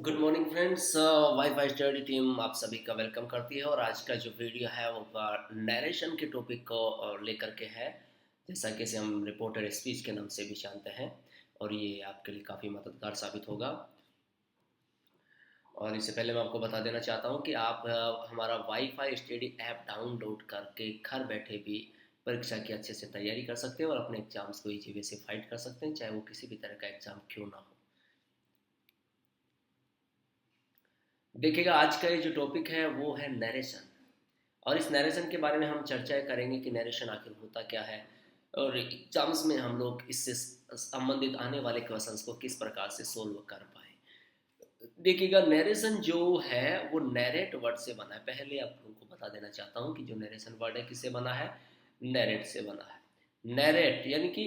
Good morning friends. Wifi study team आप सभी का वेलकम करती है और आज का जो वीडियो है वो नरेशन के टॉपिक को लेकर के है। जैसा कि इसे हम रिपोर्टर स्पीच के नाम से भी जानते हैं और ये आपके लिए काफ़ी मददगार साबित होगा। और इससे पहले मैं आपको बता देना चाहता हूँ कि आप हमारा वाईफाई स्टडी ऐप डाउनलोड करके घर बैठे भी परीक्षा की अच्छे से तैयारी कर सकते हैं और अपने एग्जाम्स को ईजी वे से फाइट कर सकते हैं, चाहे वो किसी भी तरह का एग्ज़ाम क्यों ना हो। देखिएगा, आज का ये जो टॉपिक है वो है नरेशन। और इस नरेशन के बारे में हम चर्चाएं करेंगे कि नरेशन आखिर होता क्या है और एग्जाम्स में हम लोग इससे संबंधित आने वाले क्वेश्चंस को किस प्रकार से सोल्व कर पाए। देखिएगा, नरेशन जो है वो नैरेट वर्ड से बना है। पहले आप लोगों को बता देना चाहता हूँ कि जो नरेशन वर्ड है किससे बना है, नैरेट से बना है। नैरेट यानी कि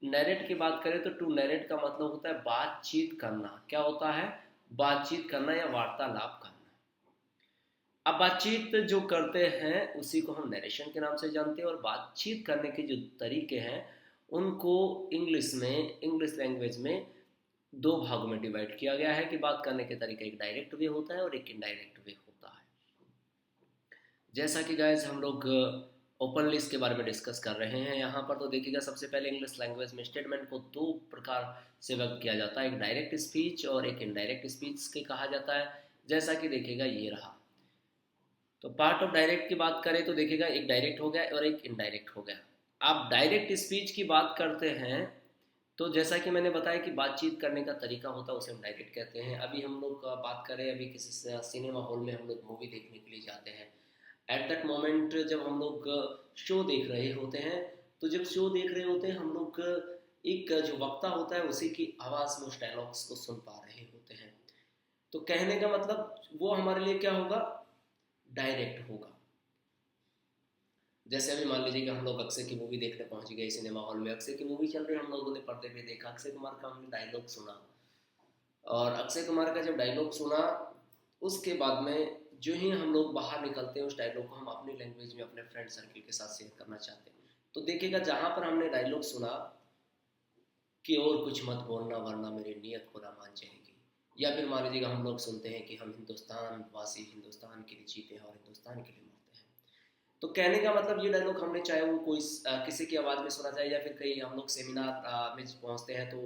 नैरेट की बात करें तो टू नैरेट का मतलब होता है बातचीत करना। क्या होता है? बातचीत करना या वार्तालाप करना। अब बातचीत जो करते हैं उसी को हम नरेशन के नाम से जानते हैं और बातचीत करने के जो तरीके हैं उनको इंग्लिश लैंग्वेज में दो भागों में डिवाइड किया गया है कि बात करने के तरीके एक डायरेक्ट वे होता है और एक इनडायरेक्ट वे होता है। जैसा कि गाइस हम लोग ओपन लिस्ट के बारे में डिस्कस कर रहे हैं यहाँ पर, तो देखिएगा सबसे पहले इंग्लिश लैंग्वेज में स्टेटमेंट को दो प्रकार से व्यक्त किया जाता है, एक डायरेक्ट स्पीच और एक इनडायरेक्ट स्पीच के कहा जाता है। जैसा कि देखिएगा ये रहा। तो पार्ट ऑफ डायरेक्ट की बात करें तो देखिएगा एक डायरेक्ट हो गया और एक इनडायरेक्ट हो गया। आप डायरेक्ट स्पीच की बात करते हैं तो जैसा कि मैंने बताया कि बातचीत करने का तरीका होता है उसे हम डायरेक्ट कहते हैं। अभी हम लोग बात करें, अभी किसी सिनेमा हॉल में हम लोग मूवी देखने के लिए जाते हैं। एट दैट मोमेंट जब हम लोग शो देख रहे होते हैं, तो जब शो देख रहे होते हैं हम लोग एक जो वक्ता होता है उसी की आवाज़ में उस डायलॉग्स को सुन पा रहे होते हैं। तो कहने का मतलब वो हमारे लिए क्या होगा, डायरेक्ट होगा। जैसे अभी मान लीजिए कि हम लोग अक्षय की मूवी देखने पहुंच गए सिनेमा हॉल में, अक्षय की मूवी चल रही है, हम लोगों ने पर्दे पे देखा, अक्षय कुमार का हमने डायलॉग सुना। और अक्षय कुमार का जब डायलॉग सुना उसके बाद में जो ही हम लोग बाहर निकलते हैं उस डायलॉग को हम अपनी लैंग्वेज में अपने फ्रेंड सर्किल के साथ शेयर करना चाहते हैं। तो देखिएगा, जहाँ पर हमने डायलॉग सुना कि और कुछ मत बोलना वरना मेरी नीयत बुरा मान जाएगी, या फिर मान लीजिएगा हम लोग सुनते हैं कि हम हिंदुस्तान वासी हिंदुस्तान के लिए जीते हैं और हिंदुस्तान के लिए मरते हैं। तो कहने का मतलब ये डायलॉग हमने चाहे वो कोई किसी की आवाज़ में सुना जाए या फिर कहीं हम लोग सेमिनार में पहुंचते हैं तो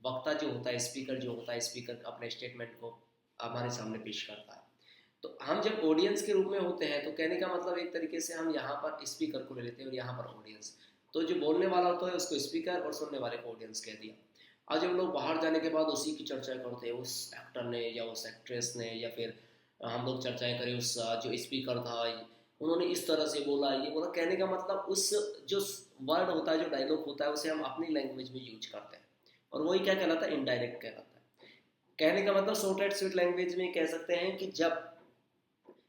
वक्ता जो होता है, स्पीकर जो होता है, स्पीकर अपने स्टेटमेंट को हमारे सामने पेश करता है। तो हम जब ऑडियंस के रूप में होते हैं तो कहने का मतलब एक तरीके से हम यहाँ पर स्पीकर को ले लेते हैं और यहाँ पर ऑडियंस। तो जो बोलने वाला होता है उसको स्पीकर और सुनने वाले को ऑडियंस कह दिया। और जब लोग बाहर जाने के बाद उसी की चर्चा करते हैं, उस एक्टर ने या उस एक्ट्रेस ने, या फिर हम लोग चर्चाएं करें उस जो स्पीकर था उन्होंने इस तरह से बोला, ये बोला, कहने का मतलब उस जो वर्ड होता है, जो डायलॉग होता है, उसे हम अपनी लैंग्वेज में यूज करते हैं और वही क्या कहलाता है, इनडायरेक्ट कहलाता है। कहने का मतलब शॉर्ट एंड स्वीट लैंग्वेज में कह सकते हैं कि जब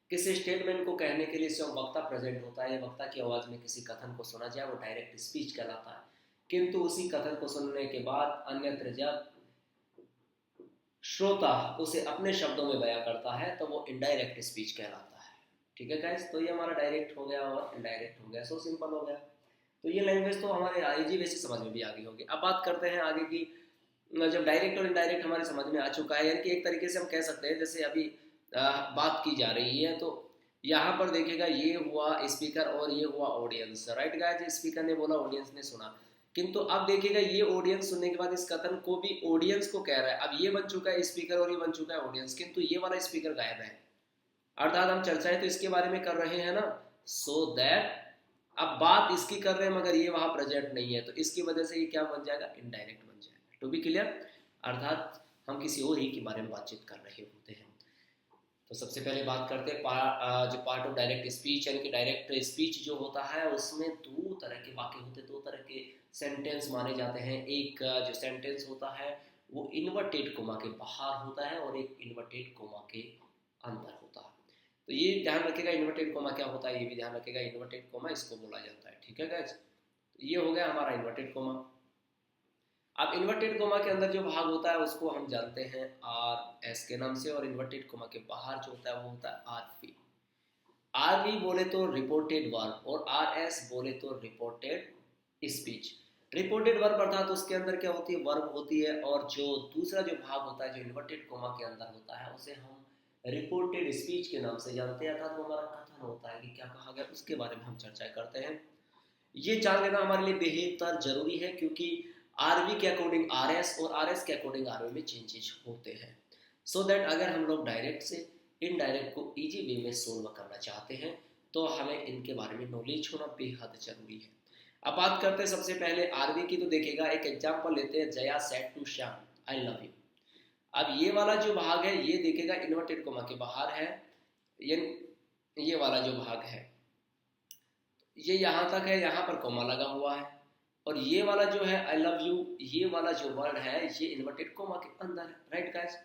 किसी स्टेटमेंट को कहने के लिए स्वयं वक्ता प्रेजेंट होता है या वक्ता की आवाज़ में किसी कथन को सुना जाए वो डायरेक्ट स्पीच कहलाता है। किंतु उसी कथन को सुनने के बाद अन्यत्र जब श्रोता उसे अपने शब्दों में बयां करता है तो वो इनडायरेक्ट स्पीच कहलाता है। ठीक है गाइस, तो ये हमारा डायरेक्ट हो गया और इनडायरेक्ट हो गया, सो सिंपल हो गया। तो ये लैंग्वेज तो हमारे आईजी वैसे समझ में भी आ गई होगी। अब बात करते हैं आगे की। जब डायरेक्ट और इनडायरेक्ट हमारे समझ में आ चुका है, यानी कि एक तरीके से हम कह सकते हैं जैसे अभी बात की जा रही है, तो यहाँ पर देखिएगा ये हुआ स्पीकर और ये हुआ ऑडियंस, राइट गाइस? स्पीकर ने बोला, ऑडियंस ने सुना। किंतु अब देखिएगा ये ऑडियंस सुनने के बाद इस कथन को भी ऑडियंस को कह रहा है। अब ये बन चुका है स्पीकर और ये बन चुका है ऑडियंस, किंतु ये वाला स्पीकर गायब है। अर्थात हम चर्चाएं तो इसके बारे में कर रहे हैं ना, सो दैट अब बात इसकी कर रहे हैं मगर ये वहां प्रेजेंट नहीं है, तो इसकी वजह से ये क्या बन जाएगा, इनडायरेक्ट बन जाएगा। टू बी क्लियर, अर्थात हम किसी और ही के बारे में बातचीत कर रहे होते हैं। तो सबसे पहले बात करते हैं जो पार्ट ऑफ डायरेक्ट स्पीच, यानी कि डायरेक्ट स्पीच जो होता है उसमें दो तरह के वाक्य होते हैं, दो तरह के सेंटेंस माने जाते हैं। एक जो सेंटेंस होता है वो इन्वर्टेड कोमा के बाहर होता है और एक इन्वर्टेड कोमा के अंदर होता है। तो ये ध्यान रखिएगा, इन्वर्टेड कोमा क्या होता है ये भी ध्यान रखिएगा। इन्वर्टेड कोमा इसको बोला जाता है, ठीक है गाइस? तो ये हो गया हमारा इन्वर्टेड कोमा। अब इन्वर्टेड कोमा के अंदर जो भाग होता है उसको हम जानते हैं आर एस के नाम से, और इन्वर्टेड कोमा के बाहर जो होता है वो होता है आर वी। आर वी बोले तो रिपोर्टेड वर्ब और आर एस बोले तो रिपोर्टेड स्पीच। रिपोर्टेड वर्ब अर्थात उसके अंदर क्या होती है, वर्ब होती है, और जो दूसरा जो भाग होता है जो इन्वर्टेड कोमा के अंदर होता है उसे हम रिपोर्टेड स्पीच के नाम से जानते हैं, अर्थात वो हमारा कथन होता है कि क्या कहा गया उसके बारे में हम चर्चा करते हैं। ये जान लेना हमारे लिए बेहद जरूरी है क्योंकि आरवी के अकॉर्डिंग आरएस और आरएस के अकॉर्डिंग आरवी में चेंजेस होते हैं। सो दैट अगर हम लोग डायरेक्ट से इनडायरेक्ट को इजी वे में सोल्व करना चाहते हैं तो हमें इनके बारे में नॉलेज होना बेहद जरूरी है। अब बात करते हैं सबसे पहले आरवी की, तो देखेगा एक एग्जांपल लेते हैं, Jaya said to Shyam I love you. अब ये वाला जो भाग है ये देखेगा इन्वर्टेड कोमा के बाहर है, ये वाला जो भाग है ये यहाँ तक है, यहाँ पर कोमा लगा हुआ है, और ये वाला जो है आई लव यू, ये वाला जो वर्ड है ये इन्वर्टेड कोमा के अंदर है, राइट गाइस।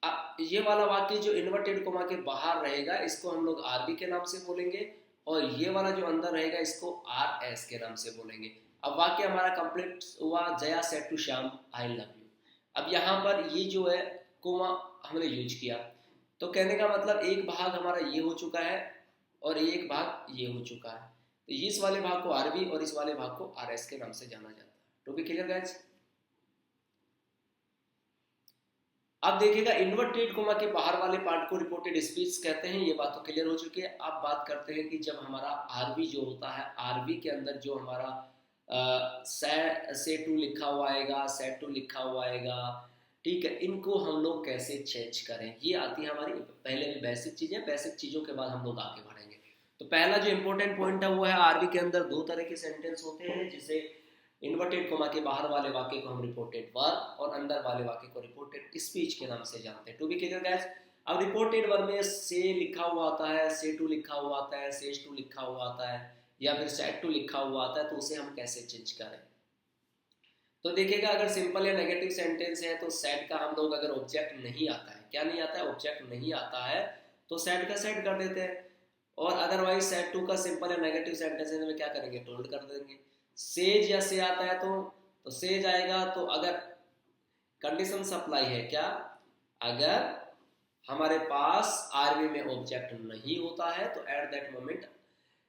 अब ये वाला वाक्य जो इन्वर्टेड कोमा के बाहर रहेगा इसको हम लोग आरबी के नाम से बोलेंगे, और ये वाला जो अंदर रहेगा इसको आर एस के नाम से बोलेंगे। अब वाक्य हमारा कंप्लीट हुआ, Jaya said to Shyam I love you. अब यहाँ पर ये जो है कोमा हमने यूज किया, तो कहने का मतलब एक भाग हमारा ये हो चुका है और एक भाग ये हो चुका है, तो इस वाले भाग को आरबी और इस वाले भाग को आरएस के नाम से जाना जाता है। To be clear guys. अब देखिएगा इन्वर्टेड कोमा के बाहर वाले पार्ट को रिपोर्टेड स्पीच कहते हैं, ये बात तो क्लियर हो चुकी है। अब बात करते हैं कि जब हमारा आरवी जो होता है, आरवी के अंदर जो हमारा से टू लिखा हुआ आएगा, सेट टू लिखा हुआ आएगा, ठीक है, इनको हम लोग कैसे चेंज करें, ये आती है हमारी पहले बेसिक चीजें, बेसिक चीजों के बाद हम लोग आगे बढ़ेंगे। तो पहला जो इंपॉर्टेंट पॉइंट है वो है आरवी के अंदर दो तरह के सेंटेंस होते हैं, जिसे इन्वर्टेड कोमा के बाहर वाले वाक्य को हम रिपोर्टेड वर्ब और अंदर वाले वाक्य को रिपोर्टेड स्पीच के नाम से जानते हैं। To be clear guys. अब रिपोर्टेड वर्ब में से लिखा हुआ आता है, से टू लिखा हुआ आता है, सेज टू लिखा हुआ आता है, या फिर सेट टू लिखा हुआ आता है, तो उसे हम कैसे चेंज करें। तो देखिएगा अगर सिंपल या नेगेटिव सेंटेंस है तो सेट का हम लोग अगर ऑब्जेक्ट नहीं आता है, क्या नहीं आता है, ऑब्जेक्ट नहीं आता है, तो सेट का सेट कर देते हैं, और अदरवाइज सेट टू का सिंपल या नेगेटिव सेंटेंस में क्या करेंगे, टोल्ड कर देंगे। सेज या से आता है तो सेज आएगा, तो अगर कंडीशन सप्लाई है क्या, अगर हमारे पास आरवी में ऑब्जेक्ट नहीं होता है तो एट दैट मोमेंट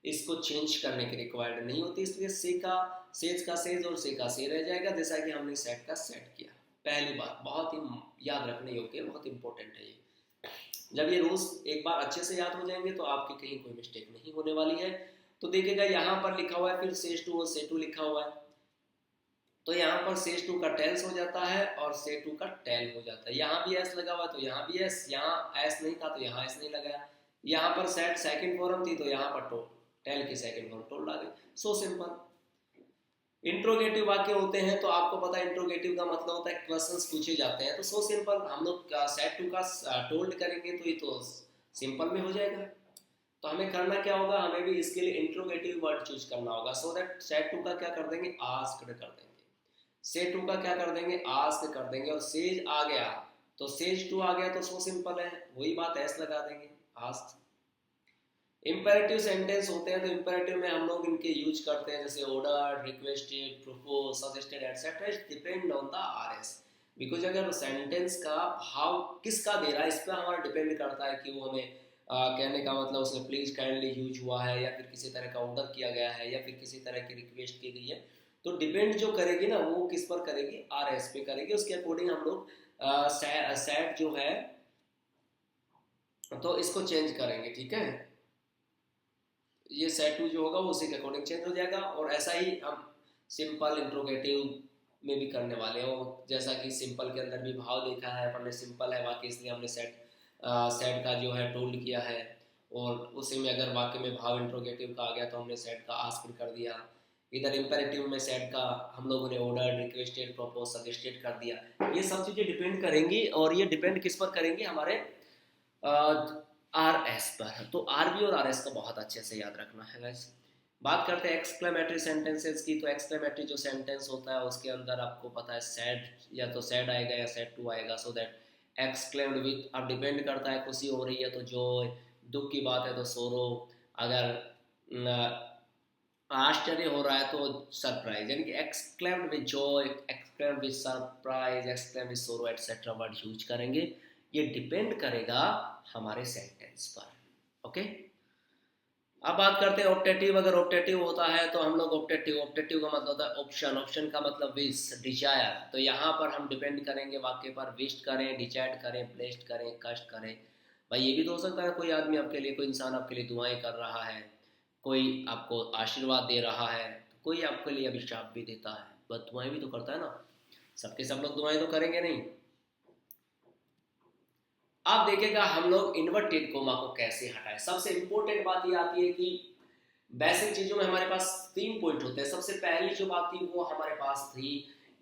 इसको चेंज करने की रिक्वायर्ड नहीं होती, इसलिए से का सेज का सेज और से का से रह जाएगा, जैसा कि हमने सेट का सेट किया। पहली बात बहुत ही याद रखने योग्य, बहुत इंपॉर्टेंट है ये। जब ये रूल्स एक बार अच्छे से याद हो जाएंगे तो आपकी कहीं कोई मिस्टेक नहीं होने वाली है। तो देखिएगा यहाँ पर लिखा हुआ है फिर सेज टू और से टू लिखा हुआ है, तो यहाँ पर सेज टू का टेल्स हो जाता है और से टू का टेल हो जाता है। यहाँ भी एस लगा हुआ है तो यहाँ भी एस, यहाँ एस नहीं था तो यहाँ एस नहीं लगाया, यहाँ पर सेट सेकंड फॉर्म थी तो यहाँ पर टोल टेल की सेकंड फॉर्म टोल डाले। So simple. इंट्रोगेटिव वाक्य होते हैं तो आपको पता है इंट्रोगेटिव का मतलब होता है क्वेश्चंस पूछे जाते हैं, तो सो सिंपल हम लोग सेट टू का टोल्ड करेंगे तो ये तो सिंपल में हो जाएगा। तो हमें करना क्या होगा, हमें भी इसके लिए इंट्रोगेटिव वर्ड चूज करना होगा, सो दैट सेट टू का क्या कर देंगे, आस्क्ड कर देंगे, से टू का क्या कर देंगे, आस्क कर देंगे, और सेज आ गया तो सेज टू आ गया तो सो सिंपल है, वही बात एस लगा देंगे, आस्क। इंपेरेटिव सेंटेंस होते हैं तो इंपेरेटिव में हम लोग इनके यूज करते हैं जैसे order, requested, propose, suggested etcetera, it depend on the RS. Because अगर सेंटेंस का भाव किसका दे रहा है इस पर हमारा डिपेंड करता है कि वो हमें कहने का मतलब उसमें प्लीज काइंडली यूज हुआ है, या फिर किसी तरह का ऑर्डर किया गया है, या फिर किसी तरह की रिक्वेस्ट की गई है, तो डिपेंड जो करेगी ना वो किस पर करेगी, आरएस पे करेगी, उसके अकॉर्डिंग हम लोग सेट जो है तो इसको चेंज करेंगे, ठीक है। ये सेट टू जो होगा वो उसी के अकॉर्डिंग चेंज हो जाएगा, और ऐसा ही हम सिंपल इंट्रोगेटिव में भी करने वाले हो, जैसा कि सिंपल के अंदर भी भाव देखा है अपन ने, सिंपल है वाक्य इसलिए हमने सेट का जो है टोल्ड किया है, और उसी में अगर वाक्य में भाव इंट्रोगेटिव का आ गया तो हमने सेट का आस्क्ड कर दिया। इधर इंपेरेटिव में सेट का हम लोगों ने ऑर्डर, रिक्वेस्टेड, प्रपोज, सजेस्टेड कर दिया। ये सब चीज़ें डिपेंड करेंगी, और ये डिपेंड किस पर करेंगी, हमारे आर एस पर। तो आर बी और आर एस का बहुत अच्छे से याद रखना है गाइस। बात करते हैं एक्सक्लेमेटरी सेंटेंसेस की, तो एक्सक्लेमेटरी जो सेंटेंस होता है उसके अंदर आपको पता है सैड या तो सैड आएगा या सैड टू आएगा, सो दैट एक्सक्लेम्ड विथ, अब डिपेंड करता है खुशी हो रही है तो जॉय, दुख की बात है तो सोरो, अगर आश्चर्य हो रहा है तो सरप्राइज, यानी कि exclaimed with Joy, exclaimed with surprise, exclaimed with सोरो एटसेट्रा वर्ड यूज करेंगे। ये डिपेंड करेगा हमारे सेंटेंस पर, ओके। अब बात करते हैं ऑप्टेटिव। अगर ऑप्टेटिव होता है तो हम लोग ऑप्टेटिव ऑप्टेटिव का मतलब होता है ऑप्शन, ऑप्शन का मतलब विश, डिजायर। तो यहाँ पर हम डिपेंड करेंगे वाक्य पर, विश करें, डिसाइड करें, प्लेस्ड करें, कष्ट करें। भाई ये भी तो हो सकता है कोई आदमी आपके लिए, कोई इंसान आपके लिए दुआएं कर रहा है, कोई आपको आशीर्वाद दे रहा है, कोई आपके लिए अभिशाप भी देता है, बस दुआएं भी तो करता है ना। सबके सब लोग दुआएं तो करेंगे नहीं। आप देखेगा हम लोग इन्वर्टेड कोमा को कैसे हटाएं। सबसे इंपॉर्टेंट बात ये आती है कि बेसिक चीजों में हमारे पास 3 पॉइंट होते हैं। सबसे पहली जो बात थी वो हमारे पास थी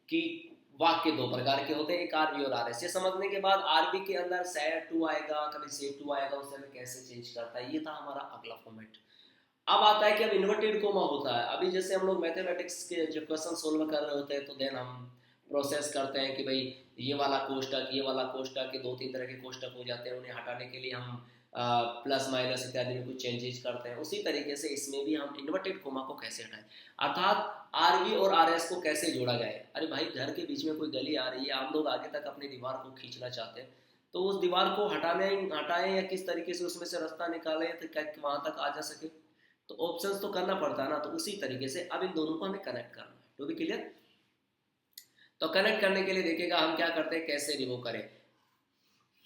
कि वाक्य 2 प्रकार के होते हैं, एक आरबी और आरएस। ये समझने के बाद आरबी के अंदर सैड टू आएगा, कभी सेड टू आएगा, उसे हमें कैसे चेंज करता है, ये था हमारा अगला फॉर्मेट। अब आता है कि अब इन्वर्टेड कोमा होता है। अभी जैसे हम लोग मैथमेटिक्स के जब क्वेश्चन सोल्व कर रहे होते हैं तो देन हम प्रोसेस करते हैं कि भाई ये वाला कोष्टक, ये वाला कोष्टक के 2-3 तरह के कोष्टक हो जाते हैं, उन्हें हटाने के लिए हम प्लस माइनस इत्यादि में कुछ चेंजेस करते हैं। उसी तरीके से इसमें भी हम इन्वर्टेड कोमा को कैसे हटाएं, अर्थात आरवी और आरएस को कैसे जोड़ा जाए। अरे भाई घर के बीच में कोई गली आ रही है, हम लोग आगे तक अपनी दीवार को खींचना चाहते हैं, तो उस दीवार को हटाएं या किस तरीके से उसमें से रास्ता निकालें तो क्या वहां तक आ जा सके, तो ऑप्शंस तो करना पड़ता है ना। तो उसी तरीके से अब इन दोनों को हमें कनेक्ट करना है। टू बी क्लियर, तो कनेक्ट करने के लिए देखिएगा हम क्या करते हैं, कैसे रिमूव करें,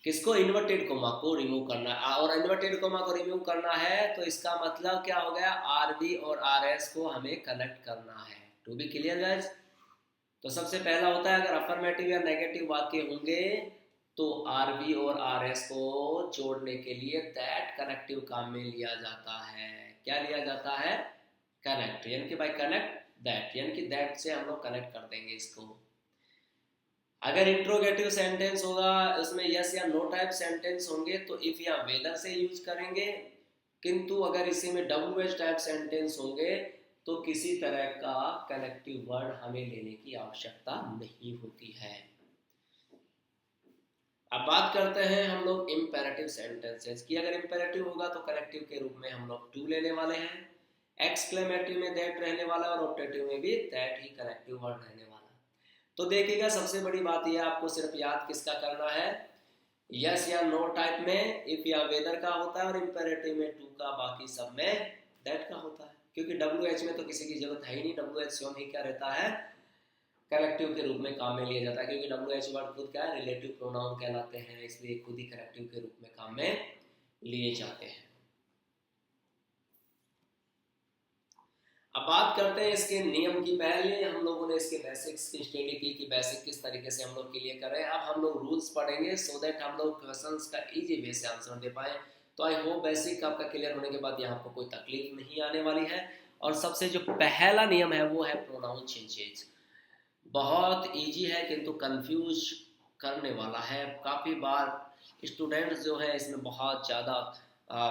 किसको, इन्वर्टेड कोमा को रिमूव करना है। और इन्वर्टेड कोमा को रिमूव करना है तो इसका मतलब क्या हो गया, आरबी और आरएस को हमें कनेक्ट करना है। To be clear guys. तो सबसे पहला होता है अगर अफर्मेटिव या नेगेटिव वाक्य होंगे तो आरबी और आरएस को जोड़ने के लिए दैट कनेक्टिव काम में लिया जाता है। क्या लिया जाता है, कनेक्ट, यानी कि बाय कनेक्ट दैट, यानी कि दैट से हम लोग कनेक्ट कर देंगे इसको। अगर इंट्रोगेटिव सेंटेंस होगा उसमें यस या नो टाइप सेंटेंस होंगे तो इफ या वेदर से यूज करेंगे, किंतु अगर इसी में डब्ल्यू एच टाइप सेंटेंस होंगे तो किसी तरह का कनेक्टिव वर्ड हमें लेने की आवश्यकता नहीं होती है। अब बात करते हैं हम लोग इम्पेरेटिव सेंटेंसेस की। अगर इम्पेरेटिव होगा तो कनेक्टिव के रूप में हम लोग टू लेने वाले हैं, एक्सक्लेमेटिव में दैट रहने वाला और ऑप्टेटिव में भी दैट ही कनेक्टिव वर्ड रहने वाला। तो देखिएगा सबसे बड़ी बात यह आपको सिर्फ याद किसका करना है, यस या नो टाइप में इफ या वेदर का होता है और इम्पेरेटिव में टू का, बाकी सब में दैट का होता है। क्योंकि डब्ल्यू एच में तो किसी की जरूरत है ही नहीं, डब्ल्यू एच स्वयं ही क्या रहता है, करेक्टिव के रूप में काम में लिया जाता है। क्योंकि डब्ल्यू एच वर्ड खुद क्या है, रिलेटिव प्रोनाउन कहलाते हैं, इसलिए खुद ही करेक्टिव के रूप में काम में लिए जाते हैं। अब बात करते हैं इसके नियम की। पहले हम लोगों ने इसके बेसिक्स की स्टडी की कि बेसिक किस तरीके से हम लोग क्लियर कर रहे हैं। अब हम लोग रूल्स पढ़ेंगे सो दैट हम लोग क्वेश्चंस का इजी वे से आंसर दे पाए। तो आई होप बेसिक आपका क्लियर होने के बाद यहाँ आपको कोई तकलीफ नहीं आने वाली है। और सबसे जो पहला नियम है वो है प्रोनाउन चेंजेस। बहुत इजी है किंतु कंफ्यूज करने वाला है। काफ़ी बार स्टूडेंट्स जो है इसमें बहुत ज़्यादा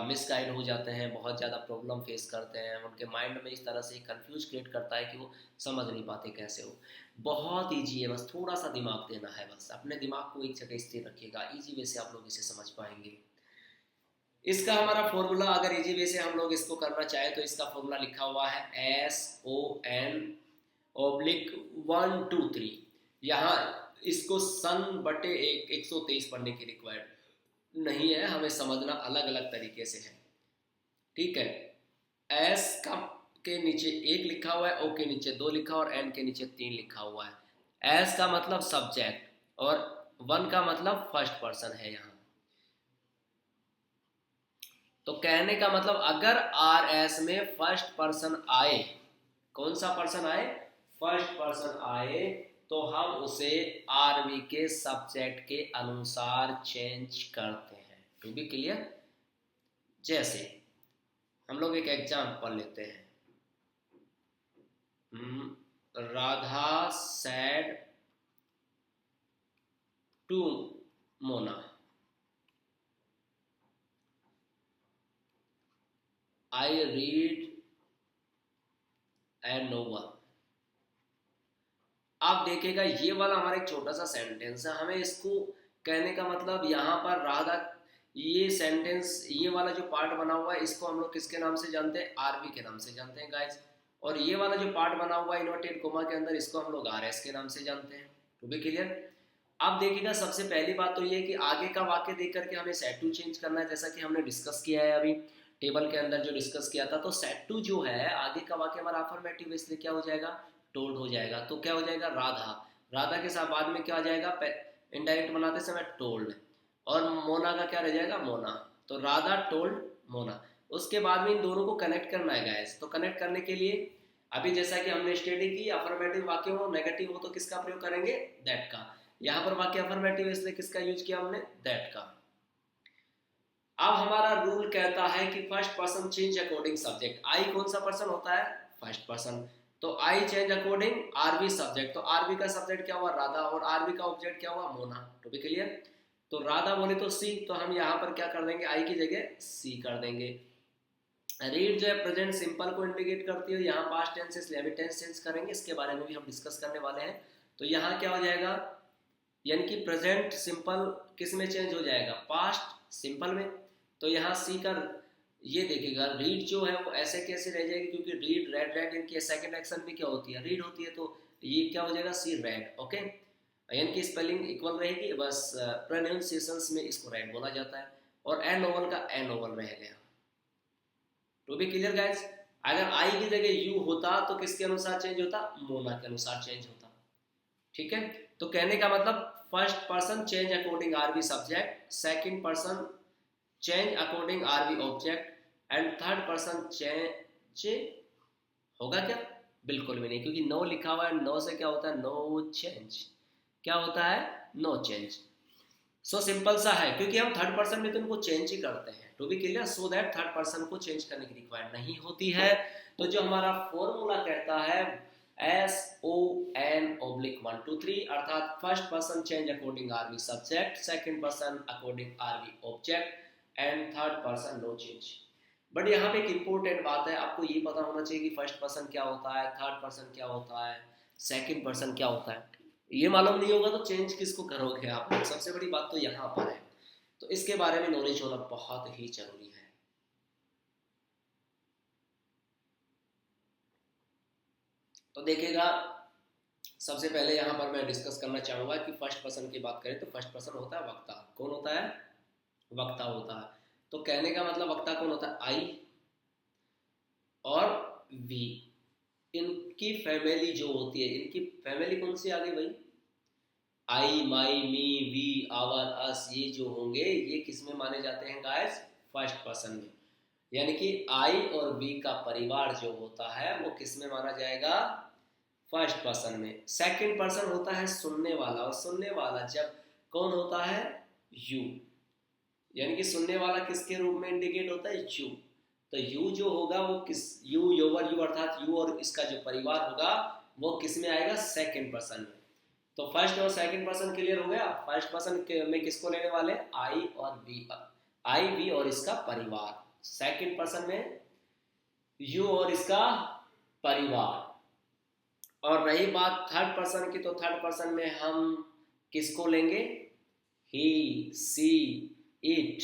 मिसगाइड हो जाते हैं, बहुत ज़्यादा प्रॉब्लम फेस करते हैं, उनके माइंड में इस तरह से कंफ्यूज क्रिएट करता है कि वो समझ नहीं पाते कैसे हो। बहुत ईजी है, बस थोड़ा सा दिमाग देना है, बस अपने दिमाग को एक जगह स्थिर रखिएगा, ईजी वे से आप लोग इसे समझ पाएंगे। इसका हमारा फॉर्मूला अगर इजी वे से हम लोग इसको करना चाहें तो इसका फॉर्मूला लिखा हुआ है SON/123। यहाँ इसको सन बटे 123 पढ़ने की रिक्वायर्ड नहीं है, हमें समझना अलग अलग तरीके से है, ठीक है। एस का के नीचे 1 लिखा हुआ है, ओ के नीचे 2 लिखा हुआ और एन के नीचे 3 लिखा हुआ है। एस का मतलब सब्जेक्ट और 1 का मतलब फर्स्ट पर्सन है यहाँ। तो कहने का मतलब अगर आर एस में फर्स्ट पर्सन आए, कौन सा पर्सन आए, फर्स्ट पर्सन आए, तो हम उसे आरवी के सब्जेक्ट के अनुसार चेंज करते हैं। टू बी क्लियर, जैसे हम लोग एक एग्जाम्पल लेते हैं, Radha said to Mona, I read a novel. आप देखिएगा ये वाला हमारा एक छोटा सा सेंटेंस है, हमें इसको कहने का मतलब यहाँ पर राधा, ये सेंटेंस ये वाला जो पार्ट बना हुआ है इसको हम लोग किसके नाम से जानते हैं, आरबी के नाम से जानते हैं गाइस। और ये वाला जो पार्ट बना हुआ है इन्वर्टेड कोमा के अंदर, इसको हम लोग आरएस के नाम से जानते हैं। To be clear. अब देखिएगा सबसे पहली बात तो ये है कि आगे का वाक्य देख करके हमें सेट टू चेंज करना है, जैसा कि हमने डिस्कस किया है अभी। टेबल के अंदर जो डिस्कस किया था। तो सेट टू जो है आगे का वाक्य हमारा अफर्मेटिव, इसलिए क्या हो जाएगा, टोल्ड हो जाएगा। तो क्या हो जाएगा, राधा, राधा के साथ बाद में क्या आ जाएगा, इनडायरेक्ट बनाते समय टोल्ड, और मोना का क्या रह जाएगा, मोना। तो राधा टोल्ड मोना। उसके बाद में इन दोनों को कनेक्ट करना है गाइस। तो कनेक्ट करने के लिए अभी जैसा कि हमने स्टडी की, अफर्मेटिव वाक्य हो, नेगेटिव हो तो किसका प्रयोग करेंगे, दैट का। यहाँ पर वाक्य अफर्मेटिव है इसलिए किसका यूज किया हमने, दैट का। अब हमारा रूल कहता है कि first person change according subject. I कौन सा पर्सन होता है, फर्स्ट पर्सन। तो I change according RB subject. तो आरबी का सब्जेक्ट क्या हुआ, राधा, और आरबी का ऑब्जेक्ट क्या हुआ, मोना। To be clear. तो राधा बोले तो सी, तो हम यहाँ पर क्या कर देंगे, आई की जगह सी कर देंगे। रीड जो है प्रेजेंट सिंपल को इंडिकेट करती है, यहाँ पास्ट टेंस इसलिए अभी टेंस चेंज करेंगे, इसके बारे में भी हम डिस्कस करने वाले हैं। तो यहाँ क्या हो जाएगा, यानी कि प्रेजेंट सिंपल किस में चेंज हो जाएगा, पास्ट सिंपल में। तो यहाँ सी का ये देखिएगा, रीड जो है वो ऐसे कैसे रह जाएगी, क्योंकि रीड रेड रेड इनकी सेकंड एक्शन भी क्या होती है, रीड होती है। तो ये क्या हो जाएगा, सी रेड। ओके, यानी कि स्पेलिंग इक्वल रहेगी, बस प्रोनाउंसिएशंस में इसको रेड बोला जाता है। और एन ओवल का एन ओवल रह गया। To be clear guys. अगर आई की जगह यू होता तो किसके अनुसार चेंज होता, मोना के अनुसार चेंज होता। ठीक है। तो कहने का मतलब first person change according RB subject, second person change according RB object, and third person change होगा क्या, बिल्कुल भी नहीं, क्योंकि नो लिखा हुआ है, नो से क्या होता है, नो चेंज। क्या होता है, नो चेंज। सो सिंपल सा है, क्योंकि हम थर्ड पर्सन में तो इनको चेंज ही करते हैं। To be clear, so that third person को चेंज करने की रिक्वायर्ड नहीं होती है। तो जो हमारा फॉर्मूला कहता है SON/1 2 3, अर्थात first person change according RB subject, second person according RB object, and third person no change. But यहाँ पे एक इंपॉर्टेंट बात है, आपको ये पता होना चाहिए कि फर्स्ट पर्सन क्या होता है, थर्ड पर्सन क्या होता है, सेकंड पर्सन क्या होता है। ये मालूम नहीं होगा तो चेंज किसको करोगे आप लोग, सबसे बड़ी बात तो यहाँ पर है। तो इसके बारे में नॉलेज होना बहुत ही जरूरी है। तो देखिएगा, सबसे पहले यहाँ पर मैं डिस्कस करना चाहूंगा कि फर्स्ट पर्सन की बात करें तो फर्स्ट पर्सन होता है वक्ता। कौन होता है, वक्ता होता है। तो कहने का मतलब वक्ता कौन होता है, आई और वी, इनकी फैमिली जो होती है, इनकी फैमिली कौन सी आ गई भाई, आई, माई, मी, वी, आवर, अस, ये जो होंगे ये किस में माने जाते हैं गाइस, फर्स्ट पर्सन में। यानी कि आई और वी का परिवार जो होता है वो किस में माना जाएगा, फर्स्ट पर्सन में। सेकंड पर्सन होता है सुनने वाला, और सुनने वाला जब कौन होता है, यू। यानी कि सुनने वाला किसके रूप में इंडिकेट होता है, यू। तो यू जो होगा वो किस, यू, योवर, यू अर्थात यू और इसका जो परिवार होगा वो किस में आएगा, सेकंड पर्सन में। तो फर्स्ट और सेकंड पर्सन क्लियर हो गया। फर्स्ट पर्सन में किसको लेने वाले, आई और वी, आई, वी और इसका परिवार। सेकंड पर्सन में यू और इसका परिवार। और रही बात थर्ड पर्सन की, तो थर्ड पर्सन में हम किसको लेंगे, ही, सी, इट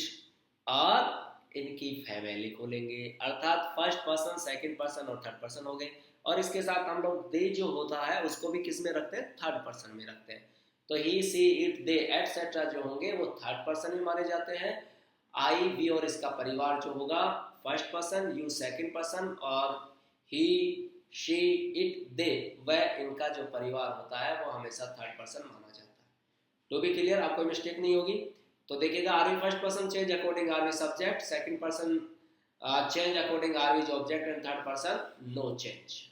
और इनकी फैमिली को लेंगे। अर्थात फर्स्ट पर्सन, सेकंड पर्सन और थर्ड पर्सन हो गए। और इसके साथ हम लोग दे जो होता है उसको भी किस में रखते हैं, थर्ड पर्सन में रखते हैं। तो ही, सी, इट, दे एटसेट्रा जो होंगे वो थर्ड पर्सन में माने जाते हैं। आई, वी और इसका परिवार जो होगा first person, you second person, और ही, शी, इट, दे, वह इनका जो परिवार होता है वो हमेशा थर्ड पर्सन माना जाता है। तो भी क्लियर, आपको मिस्टेक नहीं होगी। तो देखिएगा, RV first person change according RV subject, second person change according RV object, and third person no change.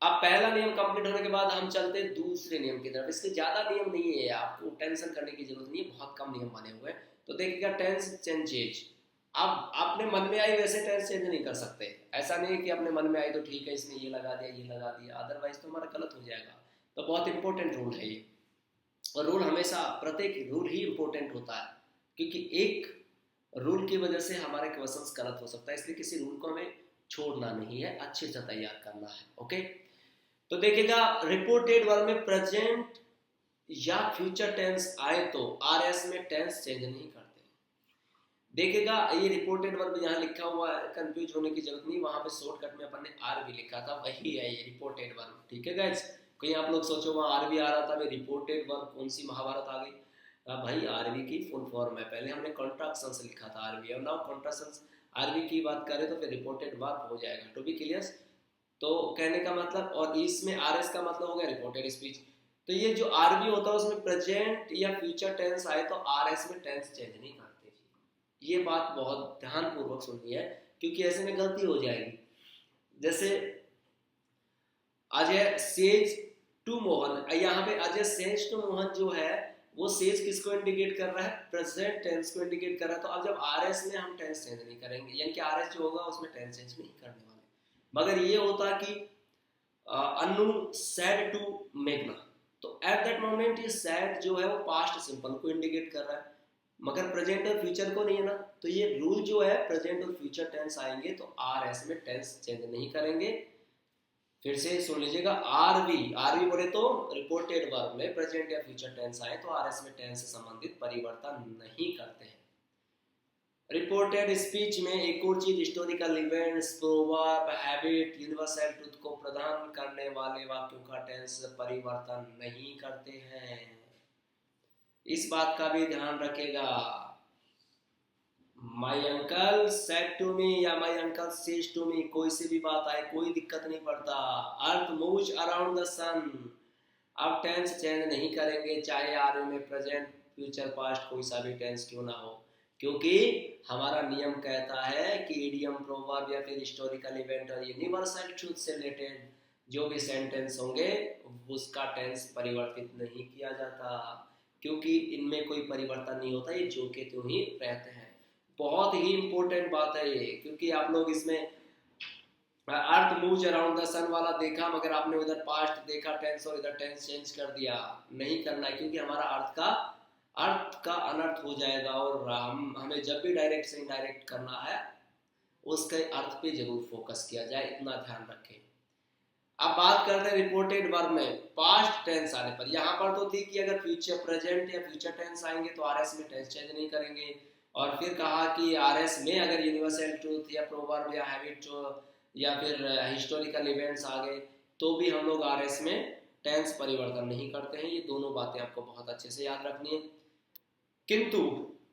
अब पहला नियम कंप्लीट होने के बाद हम चलते हैं दूसरे नियम की तरफ। इसके ज्यादा नियम नहीं है, आपको टेंशन करने की जरूरत नहीं है, बहुत कम नियम बने हुए हैं। तो देखिएगा, टेंस चेंजेज। अब आपने मन में आई वैसे टेंस चेंज नहीं कर सकते। ऐसा नहीं है कि अपने मन में आई तो ठीक है, इसने ये लगा दिया, ये लगा दिया, अदरवाइज तो हमारा गलत हो जाएगा। तो बहुत इंपॉर्टेंट रूल है ये, और रूल हमेशा, प्रत्येक रूल ही इंपॉर्टेंट होता है, क्योंकि एक रूल की वजह से हमारे क्वेश्चंस गलत हो सकता है। इसलिए किसी रूल को हमें छोड़ना नहीं है, अच्छे से तैयार करना है। ओके, तो देखिएगा, रिपोर्टेड वर्ब में प्रेजेंट या फ्यूचर टेंस आए तो आरएस में टेंस चेंज नहीं करते। देखिएगा, ये रिपोर्टेड वर्ब यहाँ लिखा हुआ है, कंफ्यूज होने की जरूरत नहीं, वहां पे शॉर्टकट में अपन ने आर भी लिखा था, वही है ये रिपोर्टेड वर्ब। ठीक है गाइस, कहीं आप लोग सोचो वहां आर भी आ रहा था, रिपोर्टेड वर्ब कौन सी महाभारत आ गई। भाई आरवी की फुल फॉर्म है, पहले हमने कॉन्ट्रैक्शन से लिखा था आरवी, और नाउ कॉन्ट्रैक्शन आरवी की बात करें तो फिर रिपोर्टेड वर्ब हो जाएगा, टू बी क्लियर। तो कहने का मतलब, और इसमें आरएस का मतलब हो गया रिपोर्टेड स्पीच। तो ये जो आरवी होता है उसमें प्रेजेंट या फ्यूचर टेंस आए तो आरएस में टेंस चेंज नहीं करते जी, ये बात बहुत ध्यान पूर्वक सुननी है, क्योंकि ऐसे में गलती हो जाएगी। जैसे अजय सेज टू मोहन, यहाँ पे अजय सेज टू मोहन जो है, वो सेज किसको इंडिकेट कर रहा है, प्रेजेंट टेंस को इंडिकेट कर रहा है। तो अब जब आरएस में हम टेंस चेंज नहीं करेंगे, यानी कि आरएस जो होगा उसमें टेंस चेंज नहीं करने वाले। मगर ये होता कि अनु सैड टू मेघना, तो एट दैट मोमेंट ये सैड जो है वो पास्ट सिंपल को इंडिकेट कर रहा है, मगर प्रेजेंट और फ्यूचर को नहीं है ना। तो ये रूल जो है, प्रेजेंट और फ्यूचर टेंस आएंगे तो आर एस में टेंस चेंज नहीं करेंगे। फिर से सुन लीजिएगा, आरवी आरवी बोले तो रिपोर्टेड वर्ब में प्रेजेंट या फ्यूचर टेंस आए तो आर एस में टेंस से संबंधित परिवर्तन नहीं करते हैं। रिपोर्टेड स्पीच में एक और चीज, historical events, proverb, habit, universal truth को प्रदान करने वाले वाक्यों का टेंस परिवर्तन नहीं करते हैं, इस बात का भी ध्यान रखेगा। My uncle said to me या my uncle says to me, कोई सी भी बात आए कोई दिक्कत नहीं पड़ता। Earth moves around the sun, अब टेंस चेंज नहीं करेंगे, चाहे आर में प्रेजेंट फ्यूचर पास्ट कोई सा भी टेंस क्यों ना हो, क्योंकि हमारा नियम कहता है कि इडियम, प्रोवर्ब या फिर हिस्टोरिकल इवेंट और यूनिवर्सल ट्रूथ से रिलेटेड जो भी सेंटेंस होंगे उसका टेंस परिवर्तित नहीं किया जाता, क्योंकि इनमें कोई परिवर्तन नहीं होता, ये जो के त्यों ही रहते हैं। बहुत ही इंपॉर्टेंट बात है ये, क्योंकि आप लोग इसमें अर्थ मूव्स अराउंड द सन वाला देखा, मगर आपने उधर पास्ट देखा टेंस और इधर टेंस चेंज कर दिया, नहीं करना है, क्योंकि हमारा अर्थ का अनर्थ हो जाएगा, और हमें जब भी डायरेक्ट से इनडायरेक्ट करना है उसके अर्थ पे जरूर फोकस किया जाए, इतना ध्यान रखें। अब बात करते हैं रिपोर्टेड वर्ब में पास्ट टेंस आने पर। यहाँ पर तो थी कि अगर फ्यूचर प्रेजेंट या फ्यूचर टेंस आएंगे तो आरएस में टेंस चेंज नहीं करेंगे, और फिर कहा कि आरएस में अगर यूनिवर्सल ट्रूथ या प्रोवर्ब या हैबिट या फिर हिस्टोरिकल इवेंट्स आ गए तो भी हम लोग आरएस में टेंस परिवर्तन नहीं करते हैं। ये दोनों बातें आपको बहुत अच्छे से याद रखनी है। किंतु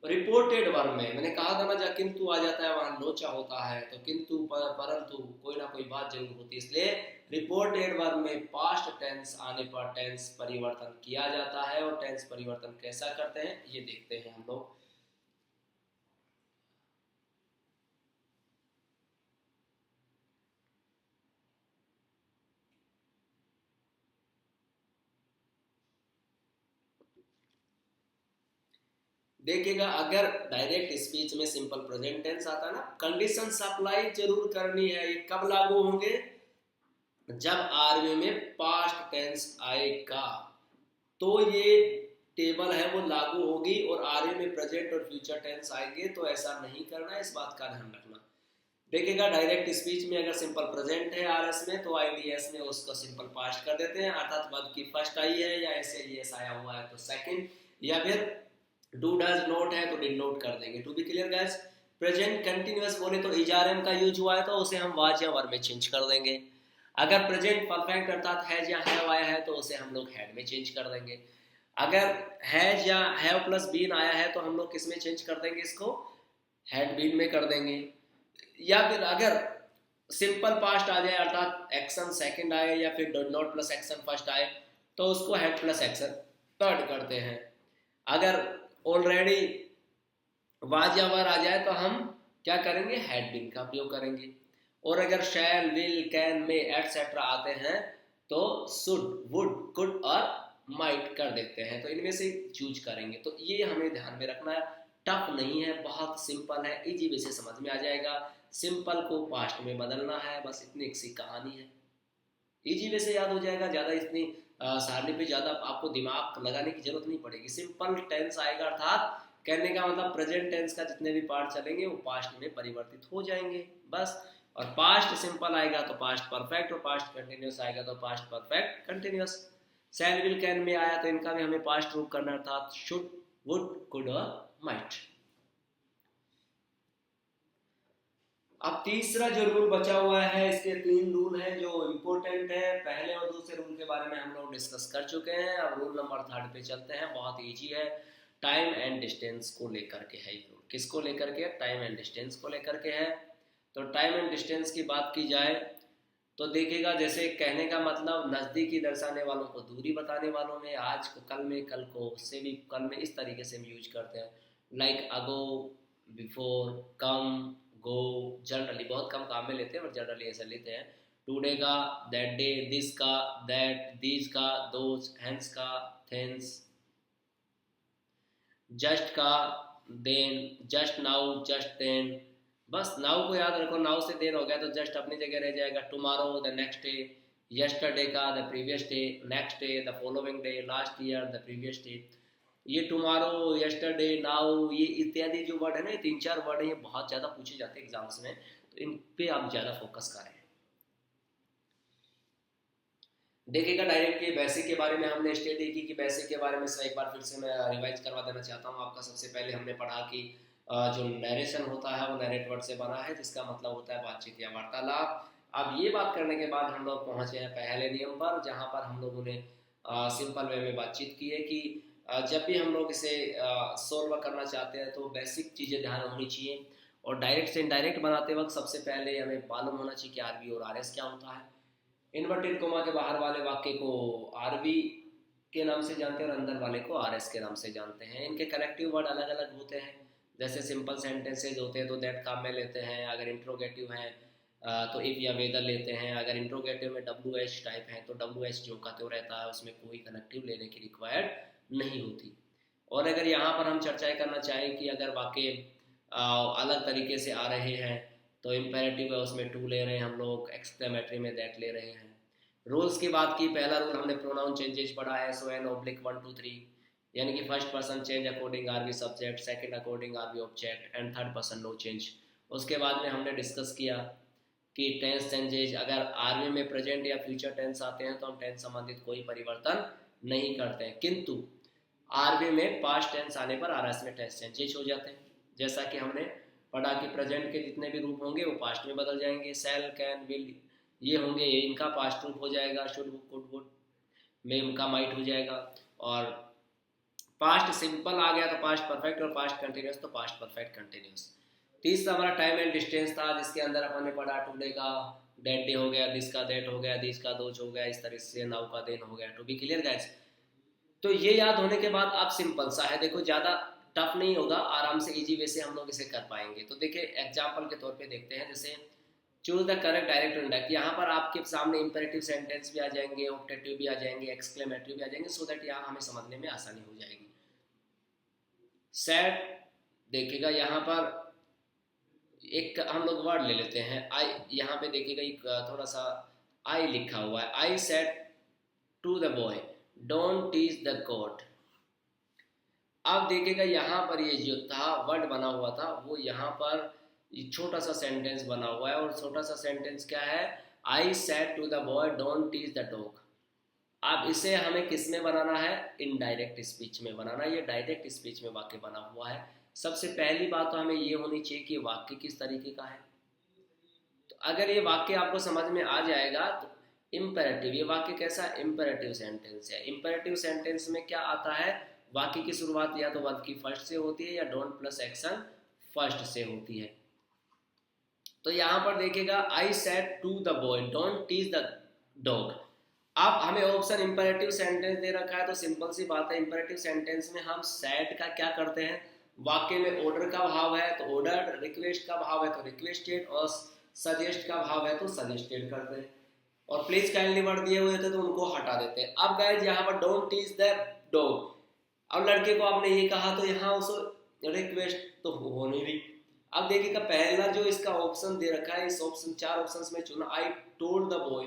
रिपोर्टेड वर्ब में मैंने कहा था ना, जहाँ किंतु आ जाता है वहां लोचा होता है, तो किंतु परंतु कोई ना कोई बात जरूर होती है, इसलिए रिपोर्टेड वर्ब में पास्ट टेंस आने पर टेंस परिवर्तन किया जाता है। और टेंस परिवर्तन कैसा करते हैं ये देखते हैं हम लोग। देखिएगा, अगर डायरेक्ट स्पीच में सिंपल प्रेजेंट टेंस आता है ना, कंडीशन अप्लाई जरूर करनी है। ये कब लागू होंगे, जब आरवी में पास्ट टेंस आएगा तो ये टेबल है वो लागू होगी, और आरवी में प्रेजेंट और फ्यूचर टेंस आएंगे तो ऐसा नहीं करना है, इस बात का ध्यान रखना। देखिएगा, डायरेक्ट स्पीच में अगर सिंपल प्रेजेंट है आरएस में तो आईडीएस में उसको सिंपल पास्ट कर देते हैं, अर्थात वर्ब की फर्स्ट आई है या ऐसे एस आया हुआ है तो सेकंड, या फिर डू डज नोट है तो डिड नोट कर देंगे। To be clear guys, present continuous बोले तो इजारम का यूज हुआ है तो उसे हम वाज या वर्ब में चेंज कर देंगे। अगर प्रेजेंट परफेक्ट अर्थात हैज या हैव आया है तो उसे हम लोग हैड में चेंज कर देंगे। अगर हैज या हैव प्लस बीन आया है तो हम लोग किस में चेंज कर देंगे, इसको हैड बीन में कर देंगे। या फिर अगर सिंपल पास्ट आ जाए अर्थात एक्शन सेकंड आए या फिर don't not plus action first आए तो उसको हैड प्लस एक्शन थर्ड करते हैं। अगर ऑलरेडी वाज या वर आ जाए तो हम क्या करेंगे, हैड बीन का प्रयोग करेंगे। और अगर शैल, विल, कैन, मे एटसेट्रा आते हैं तो शुड, वुड, कुड और माइट कर देते हैं, तो इनमें से चूज करेंगे। तो ये हमें ध्यान में रखना है, टफ नहीं है, बहुत सिंपल है, इजी वे से समझ में आ जाएगा। सिंपल को पास्ट में बदलना है, बस इतनी सी कहानी है, इजी वे से याद हो जाएगा। ज़्यादा इतनी सारणी पे ज़्यादा आपको दिमाग लगाने की जरूरत नहीं पड़ेगी। सिंपल टेंस आएगा अर्थात कहने का मतलब प्रेजेंट टेंस का जितने भी पार्ट चलेंगे वो पास्ट में परिवर्तित हो जाएंगे बस। और पास्ट सिंपल आएगा तो पास्ट परफेक्ट, और पास्ट कंटिन्यूस आएगा तो past perfect continuous. Shall, will, can में आया तो इनका भी हमें पास्ट रूप करना अर्थात शुड, वुड, कुड और माइट। अब तीसरा जो रूल बचा हुआ है, इसके 3 रूल हैं जो इम्पोर्टेंट है। पहले और दूसरे रूल के बारे में हम लोग डिस्कस कर चुके हैं, अब रूल नंबर 3 पे चलते हैं, बहुत ईजी है। टाइम एंड डिस्टेंस को लेकर के है। किसको लेकर के? टाइम एंड डिस्टेंस को लेकर के है। तो टाइम एंड डिस्टेंस की बात की जाए तो देखिएगा, जैसे कहने का मतलब नज़दीकी दर्शाने वालों को दूरी बताने वालों में, आज को कल में, कल को उससे भी कल में, इस तरीके से हम यूज करते हैं। लाइक अगो, बिफोर, कम, गो। जनरली बहुत कम काम में लेते हैं और जनरली ऐसा लेते हैं। टुडे का, दैट डे, दिस का, दैट, दीज का, दोज, हैंस का, थेंस, जस्ट का, then, just now, just then. बस नाउ को याद रखो, नाउ से देन हो गया तो जस्ट अपनी जगह रह जाएगा। Tomorrow, the next day. Yesterday का, the previous day. Next day, the following day. Last year, the previous day. ये टुमारो, यस्टरडे, नाउ, ये इत्यादि जो वर्ड है ना, ये 3-4 वर्ड है, ये बहुत ज़्यादा पूछे जाते हैं एग्जाम्स में, तो इन पे आप ज़्यादा फोकस करें। देखिएगा डायरेक्टली बेसिक के बारे में हमने स्टडी की कि बेसिक के बारे में एक बार फिर से मैं रिवाइज करवा देना चाहता हूँ आपका। सबसे पहले हमने पढ़ा कि जो नरेशन होता है वो नरेट वर्ड से बना है, जिसका मतलब होता है बातचीत या वार्तालाप। अब ये बात करने के बाद हम लोग पहुँचे हैं पहले नियम पर, जहाँ पर हम लोगों ने सिंपल वे में बातचीत की है कि जब भी हम लोग इसे सोल्व करना चाहते हैं तो बेसिक चीज़ें ध्यान होनी चाहिए। और डायरेक्ट से इनडायरेक्ट बनाते वक्त सबसे पहले हमें मालूम होना चाहिए कि आरबी और आरएस क्या होता है। इन्वर्टेड कोमा के बाहर वाले वाक्य को आरबी के नाम से जानते हैं और अंदर वाले को आरएस के नाम से जानते हैं। इनके कनेक्टिव वर्ड अलग अलग होते हैं। जैसे सिंपल सेंटेंसेज होते हैं तो दैट काम में लेते हैं। अगर इंट्रोगेटिव हैं तो इफ या वेदर लेते हैं। अगर इंट्रोगेटिव में डब्ल्यू एच टाइप है तो डब्ल्यू एच जो का तो रहता है, उसमें कोई कनेक्टिव लेने की रिक्वायर्ड नहीं होती। और अगर यहाँ पर हम चर्चाएं करना चाहें कि अगर वाक्य अलग तरीके से आ रहे हैं तो इम्पेरेटिव है, उसमें टू ले रहे हैं हम लोग, एक्सक्लेमेटरी में दैट ले रहे हैं। रूल्स की बात की, पहला रूल हमने प्रोनाउन चेंजेस पढ़ा है, सो एन ऑब्लिक 1 2 3, यानी कि first person change according RB subject, second according RB object and third person no change. उसके बाद में हमने डिस्कस किया कि टेंस चेंजेज, अगर आरबी में प्रेजेंट या फ्यूचर टेंस आते हैं तो हम टेंस संबंधित कोई परिवर्तन नहीं करते हैं, किंतु आरबी में पास्ट टेंस आने पर आरएस में टेंस चेंजेज हो जाते हैं। जैसा कि हमने पढ़ा कि प्रेजेंट के जितने भी रूप होंगे वो पास्ट में बदल जाएंगे। सेल, कैन, विल ये होंगे, ये इनका पास्ट रूप हो जाएगा। शुड, कुड, वुड में इनका माइट हो जाएगा। और पास्ट सिंपल आ गया तो पास्ट परफेक्ट, और पास्ट कंटिन्यूस तो पास्ट परफेक्ट कंटिन्यूस। तीसरा हमारा टाइम एंड डिस्टेंस था, जिसके अंदर अपन ने पढ़ा टुडे का डेट डे हो गया, दिस का दैट हो गया, दिस का दोज हो गया, इस तरह से नाउ का देन हो गया। To be clear guys. तो ये याद होने के बाद आप सिंपल सा है, देखो ज़्यादा टफ नहीं होगा, आराम से इजी वे से हम लोग इसे कर पाएंगे। तो देखिए एग्जाम्पल के तौर पे देखते हैं, जैसे चूज द करेक्ट डायरेक्ट इंडेक्ट। यहाँ पर आपके सामने इंपेरेटिव सेंटेंस भी आ जाएंगे, ऑप्टेटिव भी आ जाएंगे, एक्सक्लेमेटरी भी आ जाएंगे, सो दैट यहाँ हमें समझने में आसानी हो जाएगी। सैड, देखिएगा यहाँ पर एक हम लोग वर्ड ले लेते हैं आई। यहाँ पे देखिएगा एक थोड़ा सा आई लिखा हुआ है। I said to the boy don't teach the god. अब देखिएगा यहाँ पर ये जो था वर्ड बना हुआ था वो यहाँ पर छोटा सा सेंटेंस बना हुआ है, और छोटा सा सेंटेंस क्या है? I said to the boy don't teach the dog. अब इसे हमें किस में बनाना है? इनडायरेक्ट स्पीच में बनाना। ये डायरेक्ट स्पीच में वाक्य बना हुआ है। सबसे पहली बात तो हमें ये होनी चाहिए कि वाक्य किस तरीके का है। तो अगर ये वाक्य आपको समझ में आ जाएगा तो इम्पेरेटिव, ये वाक्य कैसा? इम्पेरेटिव सेंटेंस है। इम्पेरेटिव सेंटेंस में क्या आता है? वाक्य की शुरुआत या तो वर्ब की फर्स्ट से होती है या डोंट प्लस एक्शन फर्स्ट से होती है। तो यहाँ पर देखिएगा I said to the boy don't teach the dog. अब हमें ऑप्शन इंपेरेटिव सेंटेंस दे रखा है, तो सिंपल सी बात है, इंपेरेटिव सेंटेंस में हम सेड का क्या करते हैं? वाक्य में ऑर्डर का भाव है तो ऑर्डर, रिक्वेस्ट का भाव है तो रिक्वेस्टेड, और सजेस्ट का भाव है तो सजेस्टेड करते हैं। और प्लीज काइंडली वर्ड दिए हुए थे तो उनको हटा देते हैं। अब गाइस यहाँ पर डोंट टीच द डॉग, अब लड़के को आपने ये कहा तो यहाँ उसको रिक्वेस्ट तो हो नहीं रही। अब देखिएगा पहला जो इसका ऑप्शन दे रखा है, इस ऑप्शन 4 ऑप्शंस में चुना आई टोल्ड द बॉय,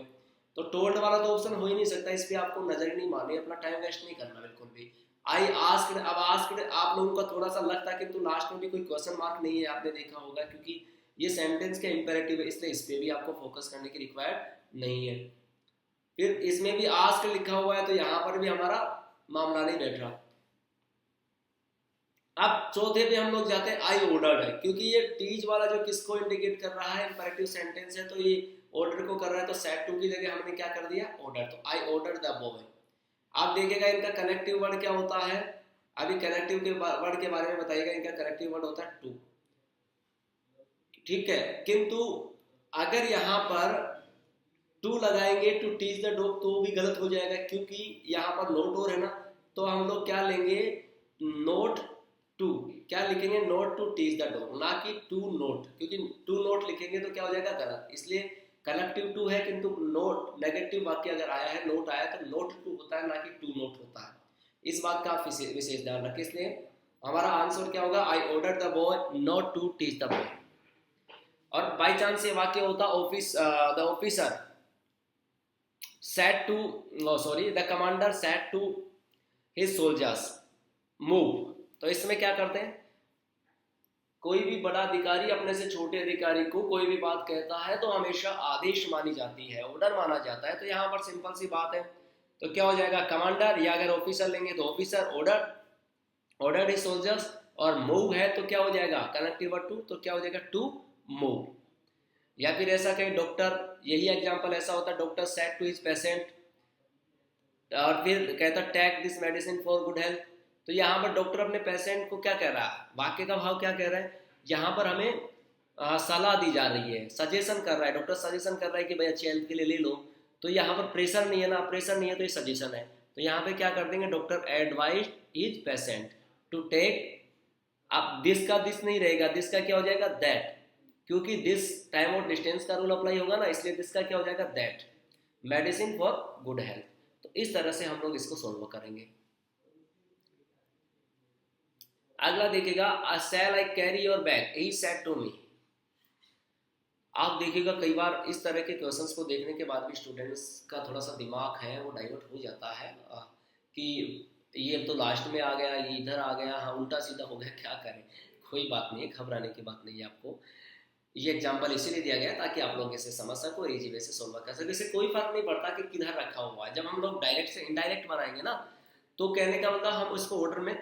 तो टोल्ड वाला तो ऑप्शन हो ही नहीं सकता। इस पे आपको नजर ही नहीं मारनी, अपना टाइम वेस्ट नहीं करना बिल्कुल भी। आई आस्क्ड, अब आस्क्ड आप लोगों का थोड़ा सा लगता है किंतु लास्ट में भी कोई क्वेश्चन मार्क नहीं है, आपने देखा होगा, क्योंकि ये सेंटेंस का इंपेरेटिव है, इसलिए इस पे भी आपको फोकस करने की रिक्वायर्ड नहीं है। फिर इसमें भी आस्क्ड लिखा हुआ है तो यहाँ पर भी हमारा मामला नहीं बैठ रहा। अब चौथे पे हम लोग जाते हैं आई ऑर्डर्ड है, क्योंकि ये टीच वाला जो किसको इंडिकेट कर रहा है? इंपेरेटिव सेंटेंस है, तो ये ऑर्डर को कर रहा है, तो सेड टू की जगह हमने क्या कर दिया? ऑर्डर। तो आई ऑर्डर द बॉय। आप देखिएगा इनका कनेक्टिव वर्ड क्या होता है? अभी कनेक्टिव के वर्ड के बारे में बताइएगा, इनका कनेक्टिव वर्ड होता है टू, ठीक है। किंतु अगर यहाँ पर टू लगाएंगे टू टीच द डॉग तो भी गलत हो जाएगा, क्योंकि यहाँ पर नोट और है ना, तो हम लोग क्या लेंगे, नोट टू, क्या लिखेंगे, not to teach the dog, ना कि टू नोट, क्योंकि टू नोट लिखेंगे तो क्या हो जाएगा, गलत। इसलिए कलेक्टिव टू है, किंतु नोट नेगेटिव वाक्य अगर आया है, नोट आया तो नोट टू होता है, ना कि टू नोट होता है। इस बात का आप विशेष ध्यान रखें। इसलिए हमारा आंसर क्या होगा, I order the boy not to teach the boy. और बाई चांस ये वाक्य होता office, the officer said to, no sorry, the commander said to his soldiers move। तो इसमें क्या करते हैं, कोई भी बड़ा अधिकारी अपने से छोटे अधिकारी को कोई भी बात कहता है तो हमेशा आदेश मानी जाती है, ऑर्डर माना जाता है। तो यहाँ पर सिंपल सी बात है, तो क्या हो जाएगा, कमांडर, या अगर ऑफिसर लेंगे तो ऑफिसर ऑर्डर हिज सोल्जर्स, और मूव है तो क्या हो जाएगा, कनेक्टिव वर्ड टू, तो क्या हो जाएगा, टू मूव। या फिर ऐसा कहीं डॉक्टर, यही एग्जांपल ऐसा होता है, doctor said to his patient, और फिर कहता take this medicine for good health. तो यहाँ पर डॉक्टर अपने पेशेंट को क्या कह रहा है, वाक्य का भाव क्या कह रहा है, यहाँ पर हमें सलाह दी जा रही है, सजेशन कर रहा है, डॉक्टर सजेशन कर रहा है कि भाई अच्छी हेल्थ के लिए ले लो। तो यहाँ पर प्रेशर नहीं है ना, प्रेशर नहीं है तो ये सजेशन है। तो यहाँ पे क्या कर देंगे, doctor advise his patient to take, अब दिस का दिस नहीं रहेगा, दिस का क्या हो जाएगा, दैट, क्योंकि दिस टाइम और डिस्टेंस का रूल अप्लाई होगा ना, इसलिए दिस का क्या हो जाएगा, that medicine for good health. तो इस तरह से हम लोग इसको सोल्व करेंगे। अगला देखिएगा, shall I carry your bag, he said to me. आप देखिएगा कई बार इस तरह के क्वेश्चंस को देखने के बाद भी स्टूडेंट्स का थोड़ा सा दिमाग है वो डाइवर्ट हो जाता है, कि ये तो लास्ट में आ गया, ये इधर आ गया, हाँ उल्टा सीधा हो गया, क्या करें। कोई बात नहीं है, घबराने की बात नहीं है। आपको ये एग्जांपल इसीलिए दिया गया ताकि आप लोग इसे समझ सको और इजी वे से सोल्व कर सको। इससे कोई फर्क नहीं पड़ता कि किधर रखा हुआ है। जब हम लोग डायरेक्ट से इनडायरेक्ट बनाएंगे ना, तो कहने का मतलब हम उसको ऑर्डर में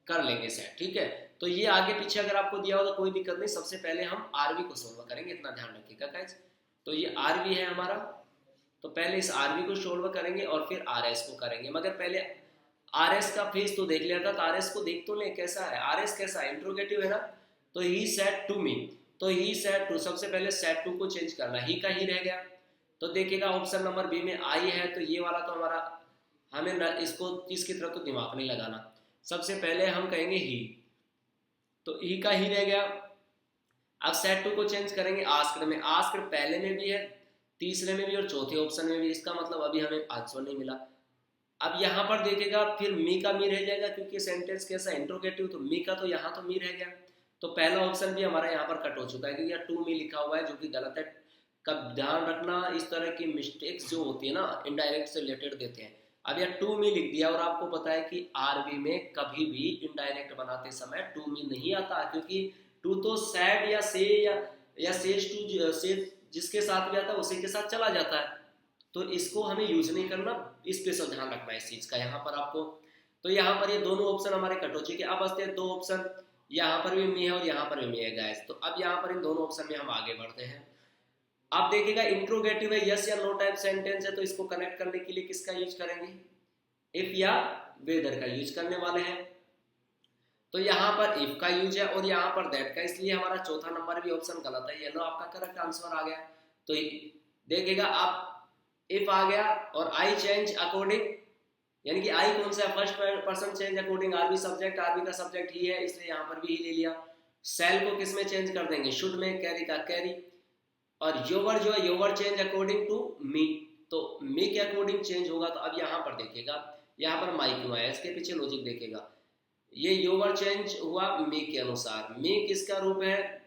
कर लेंगे सेट, ठीक है। तो ये आगे पीछे अगर आपको दिया हो तो कोई दिक्कत नहीं, सबसे पहले हम आरवी को सोल्व करेंगे, इतना ध्यान रखिएगा गाइस। तो ये आरवी है हमारा, तो पहले इस आरवी को सोल्व करेंगे और फिर आरएस को करेंगे। मगर पहले आरएस का फेस तो देख लिया था, तो आरएस को देख तो ले कैसा है, आरएस कैसा है, इंट्रोगेटिव है ना। तो ही सेड टू मी, तो ही सेड टू, सबसे पहले सेड टू को चेंज करना, ही का ही रह गया। तो देखिएगा ऑप्शन नंबर बी में आई है, तो ये वाला तो हमारा, हमें इसको इसकी तरफ तो दिमाग नहीं लगाना। सबसे पहले हम कहेंगे ही, तो ही का ही रह गया। अब सेड टू को चेंज करेंगे आस्क्ड में, आस्क्ड पहले में भी है, तीसरे में भी और चौथे ऑप्शन में भी, इसका मतलब अभी हमें आंसर नहीं मिला। अब यहाँ पर देखिएगा फिर मी का मी रह जाएगा, क्योंकि सेंटेंस कैसा इंट्रोगेटिव, तो मी का तो यहाँ तो मी रह गया। तो पहला ऑप्शन भी हमारा यहाँ पर कट हो चुका है, क्योंकि यहाँ टू मी लिखा हुआ है जो कि गलत है। कब ध्यान रखना, इस तरह की मिस्टेक्स जो होती है ना, इनडायरेक्ट से रिलेटेड देते हैं। अब यहाँ टू मी लिख दिया, और आपको पता है कि आरबी में कभी भी इनडायरेक्ट बनाते समय टू मी नहीं आता, क्योंकि टू तो सैड या से या सेज टू से जिसके साथ भी आता है उसी के साथ चला जाता है। तो इसको हमें यूज नहीं करना, इस पे सब ध्यान रखना है इस चीज का यहाँ पर आपको। तो यहाँ पर ये दोनों ऑप्शन हमारे कट हो चुके हैं। अब बचते हैं दो ऑप्शन, यहाँ पर भी मी है और यहाँ पर भी मी है गाइस। तो अब यहाँ पर इन दोनों ऑप्शन में हम आगे बढ़ते हैं। आप देखिएगा इंट्रोगेटिव है, यस या नो टाइप सेंटेंस है, तो इसको कनेक्ट करने के लिए किसका यूज करेंगे, इफ या वेदर का यूज करने वाले हैं। तो यहाँ पर इफ का यूज है और यहाँ पर दैट का, इसलिए हमारा चौथा नंबर भी ऑप्शन गलत है। येलो आपका करेक्ट आंसर आ गया। तो देखिएगा आप, इफ आ गया और आई चेंज अकॉर्डिंग, यानी कि आई कौन सा, first person change according RB subject, आरबी का सब्जेक्ट ही है, इसलिए यहाँ पर भी ही ले लिया। सेल को किस में चेंज कर देंगे, शुड में, कैरी का कैरी। और योवर जो है, your change according to me, तो मी के अकॉर्डिंग चेंज होगा। तो अब यहाँ पर देखिएगा, यहाँ पर माई क्यों आया, इसके पीछे लॉजिक देखिएगा। ये योवर चेंज हुआ मी के अनुसार, मी किसका रूप है,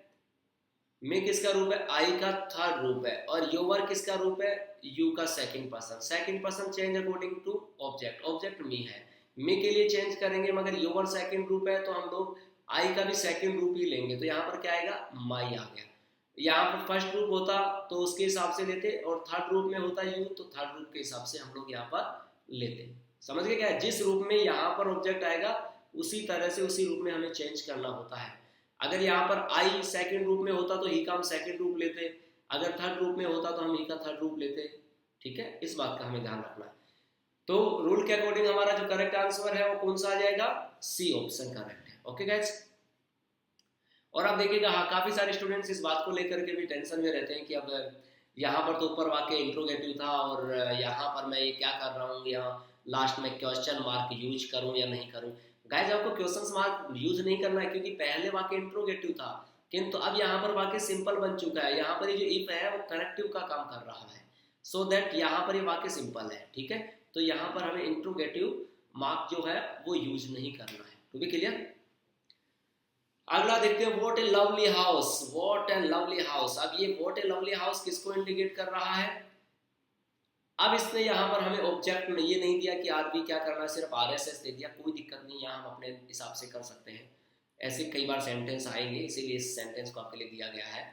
मी किसका रूप है, आई का थर्ड रूप है, और योवर किसका रूप है, यू का second person. Second person change according to object, object me है, मी के लिए चेंज करेंगे, मगर योवर सेकंड रूप है तो हम लोग आई का भी सेकंड रूप ही लेंगे। तो यहाँ पर क्या आएगा, माई आ गया। यहाँ पर फर्स्ट रूप होता तो उसके हिसाब से लेते, और थर्ड रूप में होता यू, तो थर्ड रूप के हिसाब से हम लोग यहाँ पर लेते। समझ गए क्या, जिस रूप में यहाँ पर ऑब्जेक्ट आएगा उसी तरह से उसी रूप में हमें चेंज करना होता है। अगर यहाँ पर आई सेकंड रूप में होता तो ही का हम सेकंड रूप लेते, अगर थर्ड रूप में होता तो हम ही का थर्ड रूप लेते। ठीक है, इस बात का हमें ध्यान रखना है। तो रूल के अकॉर्डिंग हमारा जो करेक्ट आंसर है वो कौन सा आ जाएगा, सी ऑप्शन करेक्ट है। ओके गाइस, और आप देखिएगा हाँ काफ़ी सारे स्टूडेंट्स इस बात को लेकर के भी टेंशन में रहते हैं कि अब यहाँ पर तो ऊपर वाक्य इंट्रोगेटिव था और यहाँ पर मैं ये क्या कर रहा हूँ, यहाँ लास्ट में क्वेश्चन मार्क यूज करूँ या नहीं करूँ। गाइस आपको क्वेश्चन मार्क यूज नहीं करना है क्योंकि पहले वाक्य इंट्रोगेटिव था, किंतु अब यहाँ पर वाक्य सिंपल बन चुका है। यहाँ पर ये जो इफ है वो करेक्टिव का काम कर रहा है, सो दैट यहाँ पर ये वाक्य सिंपल है। ठीक है, तो यहाँ पर हमें इंट्रोगेटिव मार्क जो है वो यूज नहीं करना है। टू बी क्लियर, अगला देखते हैं what a lovely house. What a lovely house, अब ये व्हाट ए लवली हाउस किसको इंडिकेट कर रहा है? अब इसने यहाँ पर हमें ऑब्जेक्ट ये नहीं दिया कि आर बी क्या करना है, सिर्फ आर एस एस दे दिया। कोई दिक्कत नहीं, यहाँ हम अपने हिसाब से कर सकते हैं। ऐसे कई बार सेंटेंस आएंगे, इसीलिए इस सेंटेंस को आपके लिए दिया गया है।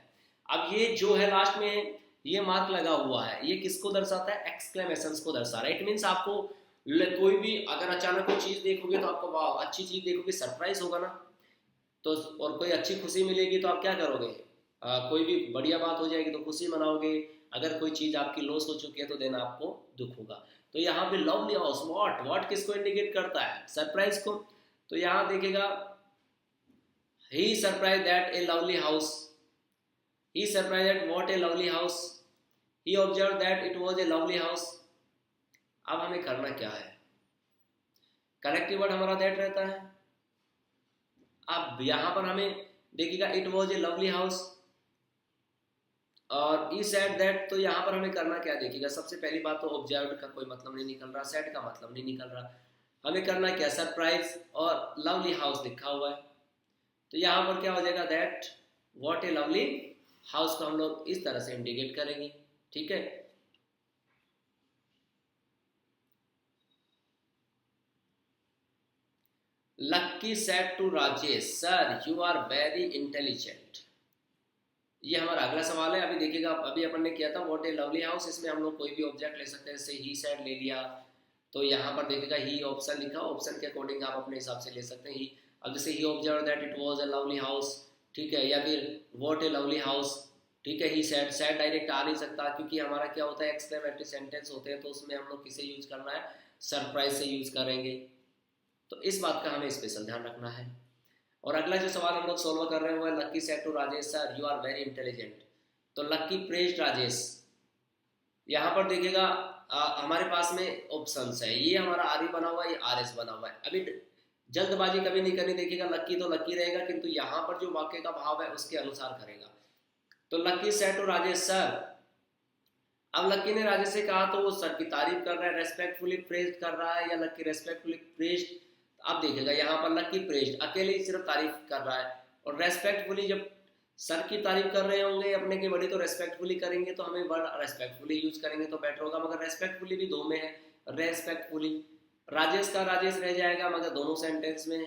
अब ये जो है लास्ट में ये मार्क लगा हुआ है, ये किसको दर्शाता है? एक्सक्लेमेशन को दर्शा रहा है। इट मीन्स आपको कोई भी अगर अचानक कोई चीज़ देखोगे तो आपको वाह अच्छी चीज़ देखोगे, सरप्राइज होगा ना, तो और कोई अच्छी खुशी मिलेगी तो आप क्या करोगे? कोई भी बढ़िया बात हो जाएगी तो खुशी मनाओगे। अगर कोई चीज़ आपकी लॉस हो चुकी है तो देन आपको दुख होगा। तो यहाँ पे लवली हाउस, व्हाट किसको इंडिकेट करता है? सरप्राइज को। तो यहाँ देखेगा he surprise that a lovely house, he surprise that what a lovely house, he observe that it was a lovely house. अब हमें करना क्या है? करेक्टिव वर्ड हमारा दैट रहता है। अब यहाँ पर हमें देखिएगा it was a lovely house और ई सेड दैट, तो यहाँ पर हमें करना क्या देखिएगा? सबसे पहली बात तो ऑब्जर्व का कोई मतलब नहीं निकल रहा, सेड का मतलब नहीं निकल रहा, हमें करना क्या? सरप्राइज और लवली हाउस लिखा हुआ है, तो यहाँ पर क्या हो जाएगा? That what a lovely house को हम लोग इस तरह से इंडिकेट करेंगे। ठीक है, Lucky said to Rajesh sir you are very intelligent. ये हमारा अगला सवाल है। अभी देखिएगा, अभी अपन ने किया था व्हाट ए लवली हाउस, इसमें हम लोग कोई भी ऑब्जेक्ट ले सकते हैं, जैसे ही सेड ले लिया, तो यहाँ पर देखिएगा ही ऑप्शन लिखा, ऑप्शन के अकॉर्डिंग आप अपने हिसाब से ले सकते हैं ही। अब जैसे he observe that it was a lovely house, ठीक है, या फिर व्हाट ए लवली हाउस, ठीक है। ही सेड, सेड डायरेक्ट आ नहीं सकता क्योंकि हमारा क्या होता है? एक्सक्लेमेटरी सेंटेंस होते हैं, तो उसमें हम लोग किसे यूज करना है? सरप्राइज से यूज करेंगे। तो इस बात का हमें स्पेशल ध्यान रखना है। और अगला जो सवाल हम लोग सोल्व कर रहे हैं वो है Lucky said to Rajesh sir you are very intelligent. तो लक्की प्रेज्ड राजेश, यहाँ पर देखिएगा हमारे पास में ऑप्शंस है, ये हमारा आर बना हुआ है, ये आर एस बना हुआ है। अभी जल्दबाजी कभी नहीं करनी, देखिएगा लक्की तो लक्की रहेगा, किंतु यहाँ पर जो वाक्य का भाव है उसके अनुसार करेगा। तो लक्की सेड टू राजेश सर, अब लक्की ने राजेश से कहा तो वो सर की तारीफ कर रहा है, रेस्पेक्टफुली प्रेज्ड कर रहा है, या लक्की रेस्पेक्टफुली प्रेज्ड। आप देखिएगा यहाँ पर लक्की प्रेज्ड अकेले ही सिर्फ तारीफ कर रहा है, और रेस्पेक्टफुली जब सर की तारीफ कर रहे होंगे अपने की बड़ी तो रेस्पेक्टफुली करेंगे, तो हमें वर्ड रेस्पेक्टफुली यूज करेंगे तो बेटर होगा। मगर रेस्पेक्टफुली भी दो में है, रेस्पेक्टफुली राजेश का राजेश रह जाएगा, मगर दोनों सेंटेंस में है।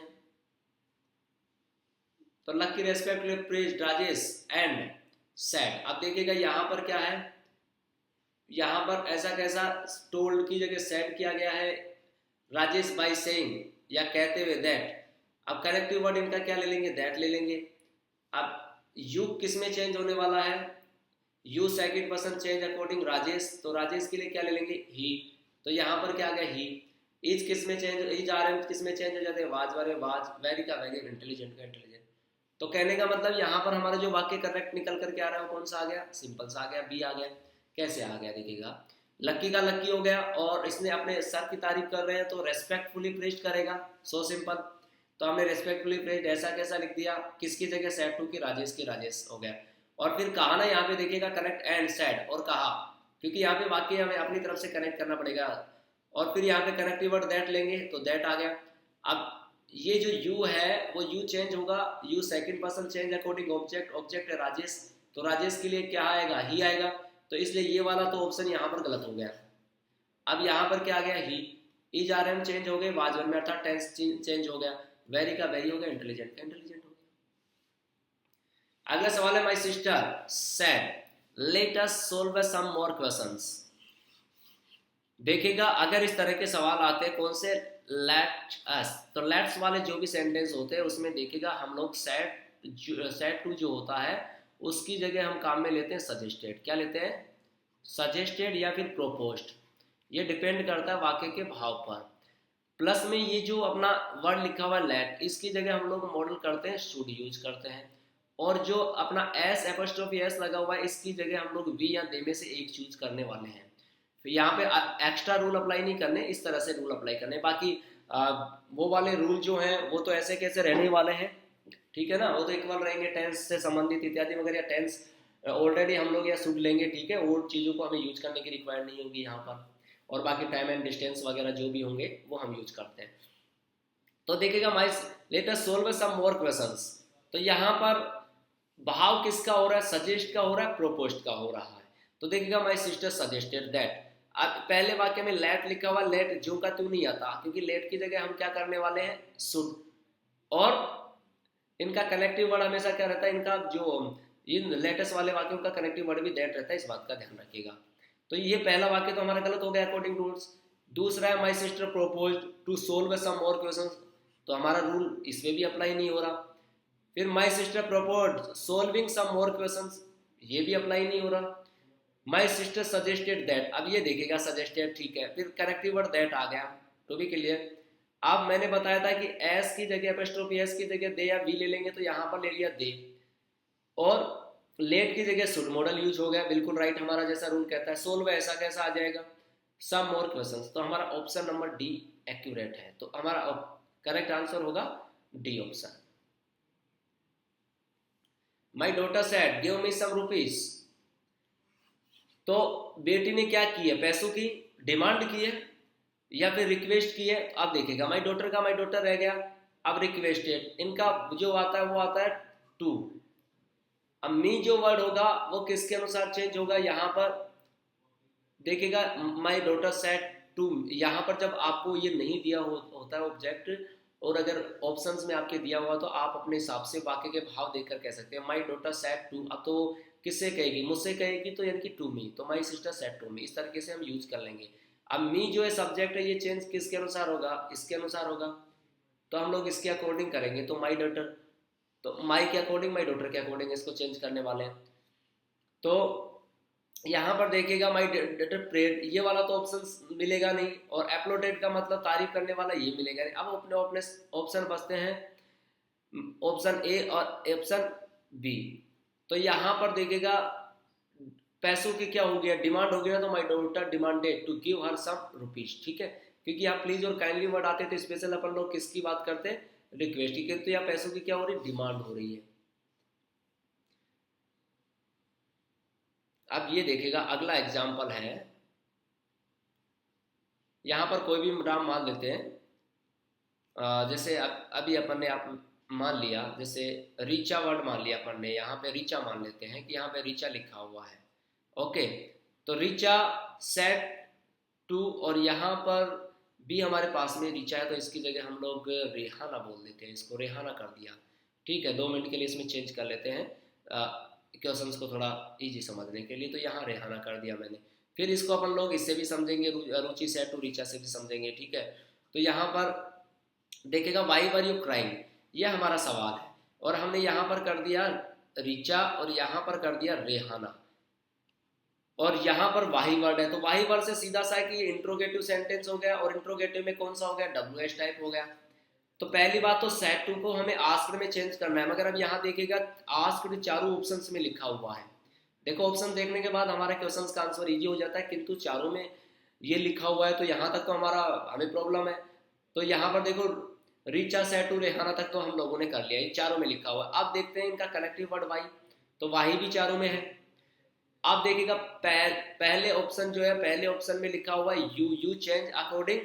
तो Lucky respectfully praised Rajesh and said. अब देखिएगा यहाँ पर क्या है, यहाँ पर ऐसा कैसा टोल्ड की जगह सेड किया गया है, राजेश बाय सेइंग या कहते हुए दैट। अब करेक्टिव वर्ड इनका क्या ले लेंगे? दैट ले लेंगे। अब यू किस में चेंज होने वाला है? You second person change according Rajesh, तो राजेश के लिए क्या ले लेंगे? ही। तो यहाँ पर क्या आ गया? ही। इज किस में चेंज? इज आर एम किस में चेंज हो जाते हैं? वाज वाले वाज, वेरी का वेरी, इंटेलिजेंट का इंटेलिजेंट। तो कहने का मतलब यहाँ पर हमारा जो वाक्य करेक्ट निकल करके आ रहा है वो कौन सा आ गया? सिंपल सा आ गया, बी आ गया। कैसे आ गया देखिएगा, लक्की का लक्की हो गया और इसने अपने सर की तारीफ कर रहे हैं तो रेस्पेक्टफुली प्रेज्ड करेगा, सो सिंपल। तो हमने रेस्पेक्टफुली प्रेज्ड ऐसा कैसा लिख दिया, किसकी जगह? सेड टू की राजेश की राजेश हो गया। और फिर कहा ना यहाँ पे देखिएगा करेक्ट एंड सेड और कहा, क्योंकि यहाँ पे वाक्य हमें अपनी तरफ से कनेक्ट करना पड़ेगा। और फिर यहाँ पे कनेक्टिव वर्ड दैट लेंगे तो दैट आ गया। अब ये जो यू है वो यू चेंज होगा, you second person change according object, object है राजेश, तो राजेश के लिए क्या आएगा? ही आएगा। तो इसलिए ये वाला तो ऑप्शन यहाँ पर गलत हो गया। अब यहाँ पर क्या आ गया? ही। इज आर एम चेंज हो गए, वाज वन में अर्थात टेंस चेंज हो गया, वेरी का वेरी हो गया, इंटेलिजेंट का इंटेलिजेंट हो गया। अगला सवाल है my sister said let us solve some more questions. देखिएगा अगर इस तरह के सवाल आते हैं कौन से? लेट अस, तो लेट्स वाले जो भी सेंटेंस होते हैं उसमें देखिएगा हम लोग सेड टू जो होता है उसकी जगह हम काम में लेते हैं सजेस्टेड। क्या लेते हैं? सजेस्टेड या फिर प्रोपोज्ड। ये डिपेंड करता है वाक्य के भाव पर। प्लस में ये जो अपना वर्ड लिखा हुआ है लेट, इसकी जगह हम लोग मॉडल करते हैं शुड यूज करते हैं। और जो अपना एस एपोस्ट्रोफी एस लगा हुआ है, इसकी जगह हम लोग वी या दे में से एक चूज करने वाले हैं। तो यहाँ पे एक्स्ट्रा रूल अप्लाई नहीं करने, इस तरह से रूल अप्लाई करने। बाकी वो वाले रूल जो हैं वो तो ऐसे कैसे रहने वाले हैं, ठीक है ना, वो तो इक्वल रहेंगे टेंस से संबंधित इत्यादि वगैरह, या टेंस ऑलरेडी हम लोग या शुड लेंगे, ठीक है, वो चीज़ों को हमें यूज करने की रिक्वायर्ड नहीं होगी यहाँ पर। और बाकी टाइम एंड डिस्टेंस वगैरह जो भी होंगे वो हम यूज करते हैं। तो देखिएगा माई late us solve some more questions. तो यहाँ पर भाव किसका हो रहा है, सजेस्ट का हो रहा है, प्रोपोस्ट का हो रहा है। तो देखिएगा माई सिस्टर सजेस्टेड दैट। अब पहले वाक्य में लेट लिखा हुआ, लेट जो का तू नहीं आता, क्योंकि लेट की जगह हम क्या करने वाले हैं, शुड। और इनका कनेक्टिव वर्ड हमेशा क्या रहता है, इनका जो इन लेटेस्ट वाले वाक्यों का कनेक्टिव वर्ड भी दैट रहता है, इस बात का ध्यान रखिएगा। तो ये पहला वाक्य तो हमारा गलत हो गया अकॉर्डिंग रूल्स। दूसरा है my sister propose to solve some more question, तो हमारा रूल इसमें भी अप्लाई नहीं हो रहा। फिर my sister propose solving some more question, ये भी अप्लाई नहीं हो रहा। माई सिस्टर सजेस्टेड दैट, अब ये देखेगा सजेस्टेड, ठीक है, फिर कनेक्टिव वर्ड दैट आ गया, टू बी क्लियर। अब मैंने बताया था कि एस की जगह एपोस्ट्रोफी एस की जगह दे या वी ले लेंगे, तो यहाँ पर ले लिया दे। और लेट की जगह शुड मॉडल यूज हो गया, बिल्कुल राइट, हमारा जैसा रूल कहता है। सोल्व ऐसा कैसा आ जाएगा, सम मोर क्वेश्चंस, तो हमारा ऑप्शन नंबर डी एक्यूरेट है। तो हमारा करेक्ट आंसर होगा D option. My daughter said give me some rupees, तो बेटी ने क्या की है, पैसों की डिमांड की है या फिर रिक्वेस्ट की है। अब देखिएगा माई डॉटर का माई डॉटर रह गया, अब रिक्वेस्टेड, इनका जो आता है वो आता है टू। अब मी जो वर्ड होगा वो किसके अनुसार चेंज होगा, यहाँ पर देखिएगा माई डॉटर सेड टू, यहाँ पर जब आपको ये नहीं दिया होता है ऑब्जेक्ट, और अगर ऑप्शंस में आपके दिया हुआ तो आप अपने हिसाब से वाक्य के भाव देकर कह सकते हैं। माई डॉटर सेड टू, अब तो किससे कहेगी, मुझसे कहेगी, तो यानी कि टू मी, तो my sister said to me, इस तरीके से हम यूज कर लेंगे। अब मी जो है सब्जेक्ट है, ये चेंज किसके अनुसार होगा, इसके अनुसार होगा, तो हम लोग इसके अकॉर्डिंग करेंगे। तो माई डॉटर, तो माई के अकॉर्डिंग माई डॉटर के अकॉर्डिंग इसको चेंज करने वाले हैं। तो यहाँ पर देखिएगा माई डॉटर प्रेड, ये वाला तो ऑप्शन मिलेगा नहीं, और एप्लोडेड का मतलब तारीफ करने वाला, ये मिलेगा नहीं। अब अपने अपने ऑप्शन बचते हैं ऑप्शन ए और ऑप्शन बी। तो यहाँ पर देखिएगा पैसों की क्या हो गया, डिमांड हो गया, तो my daughter demanded to give her some rupees, ठीक है, क्योंकि यहाँ प्लीज और काइंडली वर्ड आते थे स्पेशल, अपन लोग किसकी बात करते हैं, रिक्वेस्ट की। तो यहाँ पैसों की क्या हो रही, डिमांड हो रही है। अब ये देखिएगा अगला एग्जाम्पल है, यहाँ पर कोई भी नाम मान लेते हैं, जैसे अभी अपन ने आप मान लिया, जैसे रीचा वर्ड मान लिया अपन ने, यहाँ पे रीचा मान लेते हैं कि यहाँ पे रीचा लिखा हुआ है, ओके। तो रीचा सेट टू, और यहाँ पर भी हमारे पास में रीचा है, तो इसकी जगह हम लोग रेहाना बोल देते हैं, इसको रेहाना कर दिया, ठीक है। 2 मिनट के लिए इसमें चेंज कर लेते हैं क्वेश्चंस को थोड़ा इजी समझने के लिए, तो यहाँ रेहाना कर दिया मैंने। फिर इसको अपन लोग इससे भी समझेंगे, रुचि सेट टू रीचा से भी समझेंगे, ठीक है। तो यहाँ पर देखेगा वाई वर यू क्राइंग, ये हमारा सवाल है, और हमने यहाँ पर कर दिया रीचा और यहाँ पर कर दिया रेहाना, और यहाँ पर वाही वर्ड है, तो वाही वर्ड से सीधा सा है कि ये इंट्रोगेटिव सेंटेंस हो गया, और इंट्रोगेटिव में कौन सा हो गया, डब्ल्यू एच टाइप हो गया। तो पहली बात तो सेट टू को हमें आस्क्ड में चेंज करना है, मगर अब यहाँ देखिएगा आस्क्ड चारों ऑप्शंस में लिखा हुआ है। देखो ऑप्शन देखने के बाद हमारा क्वेश्चंस का आंसर इजी हो जाता है, किंतु चारों में ये लिखा हुआ है, तो यहाँ तक तो हमारा हमें प्रॉब्लम है। तो यहाँ पर देखो रीचा सेट टू रेहाना तक तो हम लोगों ने कर लिया, ये चारों में लिखा हुआ है। अब देखते हैं इनका कनेक्टिव वर्ड वाई, तो वाही भी चारों में है। अब देखिएगा पहले ऑप्शन जो है, पहले ऑप्शन में लिखा हुआ है you, you change according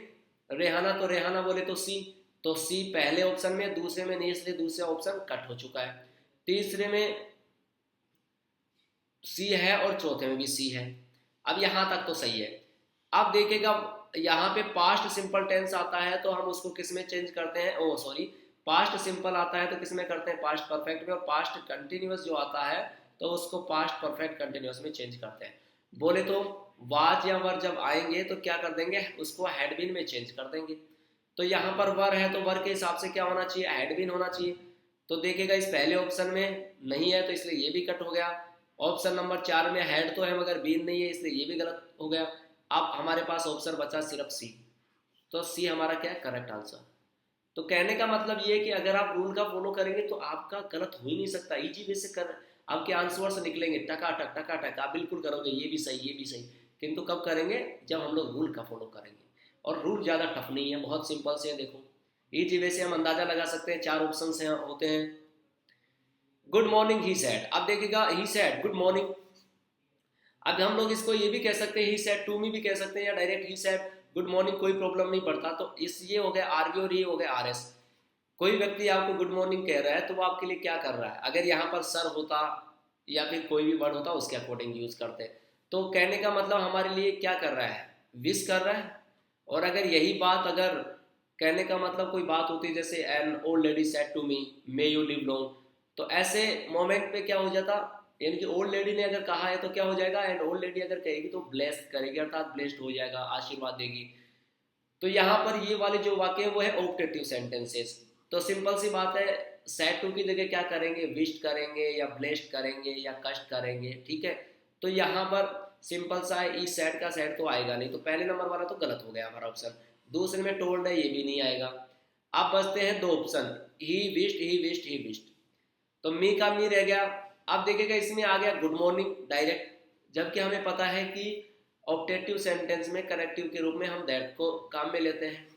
Rehana, तो रेहाना बोले तो सी, तो सी पहले ऑप्शन में, दूसरे में नहीं, इसलिए दूसरा ऑप्शन कट हो चुका है। तीसरे में सी है और चौथे में भी सी है। अब यहां तक तो सही है। अब देखिएगा यहाँ पे पास्ट सिंपल टेंस आता है, तो हम उसको किस में चेंज करते हैं, ओ सॉरी, पास्ट सिंपल आता है तो किस में करते हैं, पास्ट परफेक्ट में। और पास्ट कंटिन्यूअस जो आता है तो उसको पास्ट परफेक्ट कंटिन्यूअस में चेंज करते हैं। बोले तो वाज या वर जब आएंगे तो क्या कर देंगे, उसको हैड बीन में चेंज कर देंगे। तो यहाँ पर वर है तो वर के हिसाब से क्या होना चाहिए, हैड बीन होना चाहिए। तो देखिएगा इस पहले ऑप्शन में नहीं है, तो इसलिए ये भी कट हो गया। ऑप्शन नंबर 4 में हैड तो है मगर बीन नहीं है, इसलिए ये भी गलत हो गया। अब हमारे पास ऑप्शन बचा सिर्फ सी। तो सी हमारा क्या है, करेक्ट आंसर। तो कहने का मतलब ये है कि अगर आप रूल का फॉलो करेंगे तो आपका गलत हो ही नहीं सकता, इजी वे से कर आपके आंसर से निकलेंगे टकाटक टकाटक, आप बिल्कुल करोगे ये भी सही ये भी सही। किंतु कब करेंगे, जब हम लोग रूल का फॉलो करेंगे। और रूल ज़्यादा टफ नहीं है, बहुत सिंपल से है। देखो इजी वे से हम अंदाजा लगा सकते हैं, चार ऑप्शन से होते हैं। गुड मॉर्निंग ही सेड, अब देखिएगा ही सेड गुड मॉर्निंग। अब हम लोग इसको ये भी कह सकते हैं ही सेड टू मी भी कह सकते हैं, या direct he said good morning, कोई प्रॉब्लम नहीं पड़ता। तो इस ये हो गया आरबी और ये हो गया आरएस। कोई व्यक्ति आपको गुड मॉर्निंग कह रहा है तो वो आपके लिए क्या कर रहा है, अगर यहाँ पर सर होता या फिर कोई भी वर्ड होता उसके अकॉर्डिंग यूज करते। तो कहने का मतलब हमारे लिए क्या कर रहा है, विश कर रहा है। और अगर यही बात अगर कहने का मतलब कोई बात होती जैसे an old lady said to me may you live long, तो ऐसे मोमेंट पे क्या हो जाता, यानी कि ओल्ड लेडी ने अगर कहा है तो क्या हो जाएगा, एंड ओल्ड लेडी अगर कहेगी तो ब्लेस्ड करेगी, अर्थात ब्लेस्ड हो जाएगा, आशीर्वाद देगी। तो यहाँ पर ये वाले जो वाक्य है वो है ऑप्टेटिव सेंटेंसेस। तो सिंपल सी बात है, सैड टू की जगह क्या करेंगे, विश्ड करेंगे या ब्लेस्ड करेंगे या कष्ट करेंगे, ठीक है। तो यहाँ पर सिंपल सा है, ई सैड का सैड तो आएगा नहीं, तो पहले नंबर वाला तो गलत हो गया हमारा ऑप्शन। दूसरे में टोल्ड है, ये भी नहीं आएगा। अब बचते हैं दो option, he wished he wished he wished. तो मी का मी रह गया। अब देखिएगा इसमें आ गया गुड मॉर्निंग डायरेक्ट, जबकि हमें पता है कि ऑप्टेटिव सेंटेंस में करेक्टिव के रूप में हम दैट को काम में लेते हैं।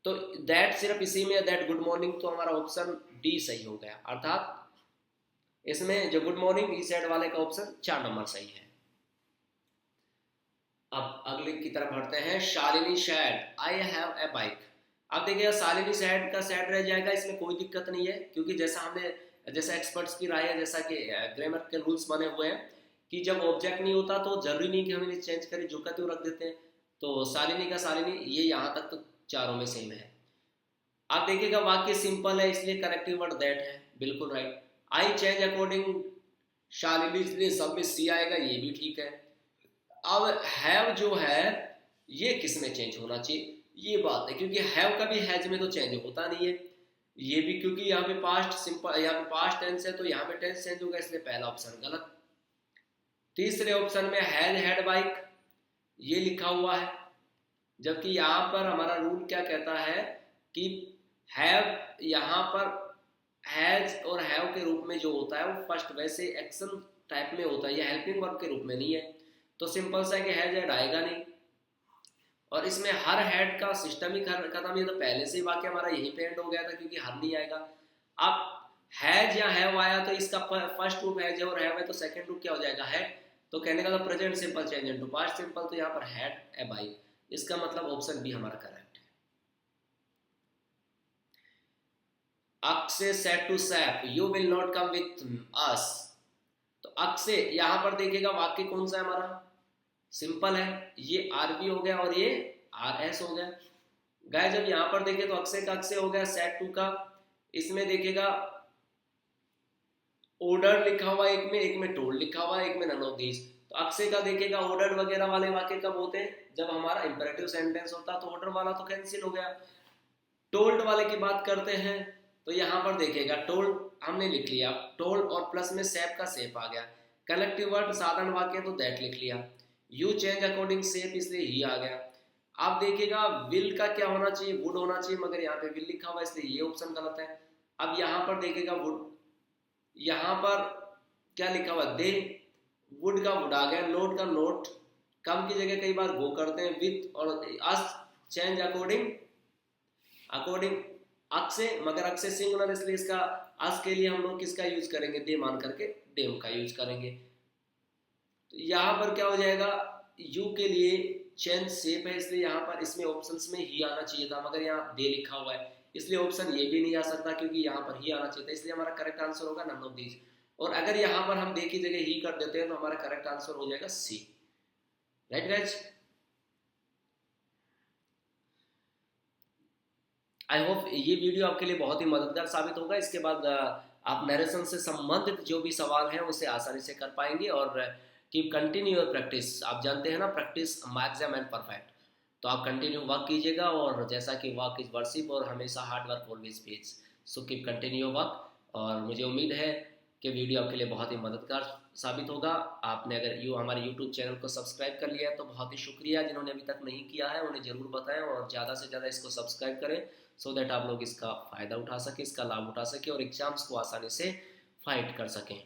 तो दैट सिर्फ इसी में, दैट गुड मॉर्निंग, तो हमारा ऑप्शन डी सही हो गया। अर्थात इसमें जो गुड मॉर्निंग ई सेड वाले का ऑप्शन 4 नंबर सही है। अब अगले की तरफ बढ़ते हैं, Shalini sad I have a bike. अब देखिए शालिनी सैड का सैड रह जाएगा, इसमें कोई दिक्कत नहीं है, क्योंकि जैसा हमने जैसा एक्सपर्ट्स की राय है, जैसा कि ग्रामर के रूल्स बने हुए हैं कि जब ऑब्जेक्ट नहीं होता तो जरूरी नहीं कि हम इन्हें चेंज करें, जो का त्यों रख देते हैं। तो शालिनी का शालिनी, ये यहाँ तक तो चारों में सेम है। आप देखिएगा वाक्य सिंपल है इसलिए करेक्टिव वर्ड दैट है, बिल्कुल राइट। आई चेंज अकॉर्डिंग शालिनी, इसलिए सब में सी आएगा, ये भी ठीक है। अब हैव जो है ये किस में चेंज होना चाहिए, ये बात है, क्योंकि हैव का भी हैज में तो चेंज होता नहीं है। ये भी क्योंकि यहाँ पे पास्ट सिंपल, यहाँ पे पास्ट टेंस है तो यहाँ पे टेंस चेंज होगा, इसलिए पहला ऑप्शन गलत। तीसरे ऑप्शन में हैज हैड बाइक ये लिखा हुआ है, जबकि यहाँ पर हमारा रूल क्या कहता है कि हैव यहाँ पर हैज और हैव के रूप में जो होता है वो फर्स्ट वैसे एक्शन टाइप में होता है, ये हेल्पिंग वर्ब के रूप में नहीं है। तो सिंपल सा है कि हैज हैड आएगा नहीं। और इसमें हर हेड का सिस्टम ही खत्म, ये तो पहले से ही वाक्य हमारा यहीं पे एंड हो गया था, क्योंकि हर नहीं आएगा। अब हैज या हैव आया तो इसका फर्स्ट रूप हैज है और हैव है, तो सेकंड रूप क्या हो जाएगा, हैड। तो कहने का तो present simple change into past simple, तो यहाँ पर हैड ए बाइक, इसका मतलब ऑप्शन बी हमारा करेक्ट है। Akshay said to sap you will not come with us. तो अक्षय यहाँ पर देखिएगा वाक्य कौन सा है हमारा, सिंपल है, ये आरबी हो गया और ये आर एस हो गया। गाय जब यहां पर देखे तो अक्षय का अक्षय हो गया, सेट टू का इसमें देखिएगा ऑर्डर लिखा हुआ एक में टोल्ड लिखा हुआ है, एक में नन ऑफ दीज। तो अक्षय का देखिएगा ऑर्डर वगैरह वाले वाक्य कब होते हैं, जब हमारा इंपेरेटिव सेंटेंस होता, तो ऑर्डर वाला तो कैंसिल हो गया। टोल्ड वाले की बात करते हैं तो यहां पर देखिएगा टोल्ड हमने लिख लिया, टोल्ड और प्लस में सेप का सेप आ गया। कलेक्टिव वर्ड साधारण वाक्य तो दैट लिख लिया। यू चेंज अकॉर्डिंग सेप इसलिए ही आ गया। आप देखिएगा विल का क्या होना चाहिए, वुड होना चाहिए, मगर यहाँ पे विल लिखा हुआ इसलिए ये ऑप्शन गलत है। अब यहाँ पर देखिएगा वुड, यहाँ पर क्या लिखा हुआ, दे, वुड का वुड आ गया, नोट का नोट, कम की जगह कई बार गो करते हैं विथ, और अस चेंज अकॉर्डिंग अकॉर्डिंग अक्षय, मगर अक्षय सिंगुलर इसलिए इसका अस के लिए हम लोग किसका यूज करेंगे, दे मान करके देम का यूज करेंगे। तो यहाँ पर क्या हो जाएगा, यू के लिए चेंज शेप है इसलिए यहाँ पर इसमें ऑप्शंस में ही आना चाहिए था, मगर यहाँ दे लिखा हुआ है इसलिए ऑप्शन ये भी नहीं आ सकता, क्योंकि यहाँ पर ही आना चाहिए था, इसलिए हमारा करेक्ट आंसर होगा नन ऑफ दीज। और अगर यहाँ पर हम दे की जगह ही कर देते हैं तो हमारा करेक्ट आंसर हो जाएगा सी। राइट गाइज, आई होप ये वीडियो आपके लिए बहुत ही मददगार साबित होगा। इसके बाद आप नरेशन से संबंधित जो भी सवाल हैं उसे आसानी से कर पाएंगे। और कीप कंटिन्यू योर प्रैक्टिस, आप जानते हैं ना practice makes a man perfect, तो आप कंटिन्यू वर्क कीजिएगा। और जैसा कि वर्क इज वर्शिप और हमेशा hard work always page, so keep continue work. और मुझे उम्मीद है कि वीडियो आपके लिए बहुत ही मददगार साबित होगा। आपने अगर हमारे यूट्यूब चैनल को सब्सक्राइब कर लिया है तो बहुत ही शुक्रिया। जिन्होंने अभी तक नहीं किया है उन्हें ज़रूर बताएं और ज़्यादा से ज़्यादा इसको सब्सक्राइब करें, सो दैट आप लोग इसका फ़ायदा उठा सकें, इसका लाभ उठा सकें और एग्ज़ाम्स को आसानी से फाइट कर सकें।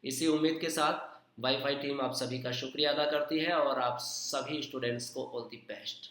इसी उम्मीद के साथ वाईफाई टीम आप सभी का शुक्रिया अदा करती है और आप सभी स्टूडेंट्स को ऑल द बेस्ट।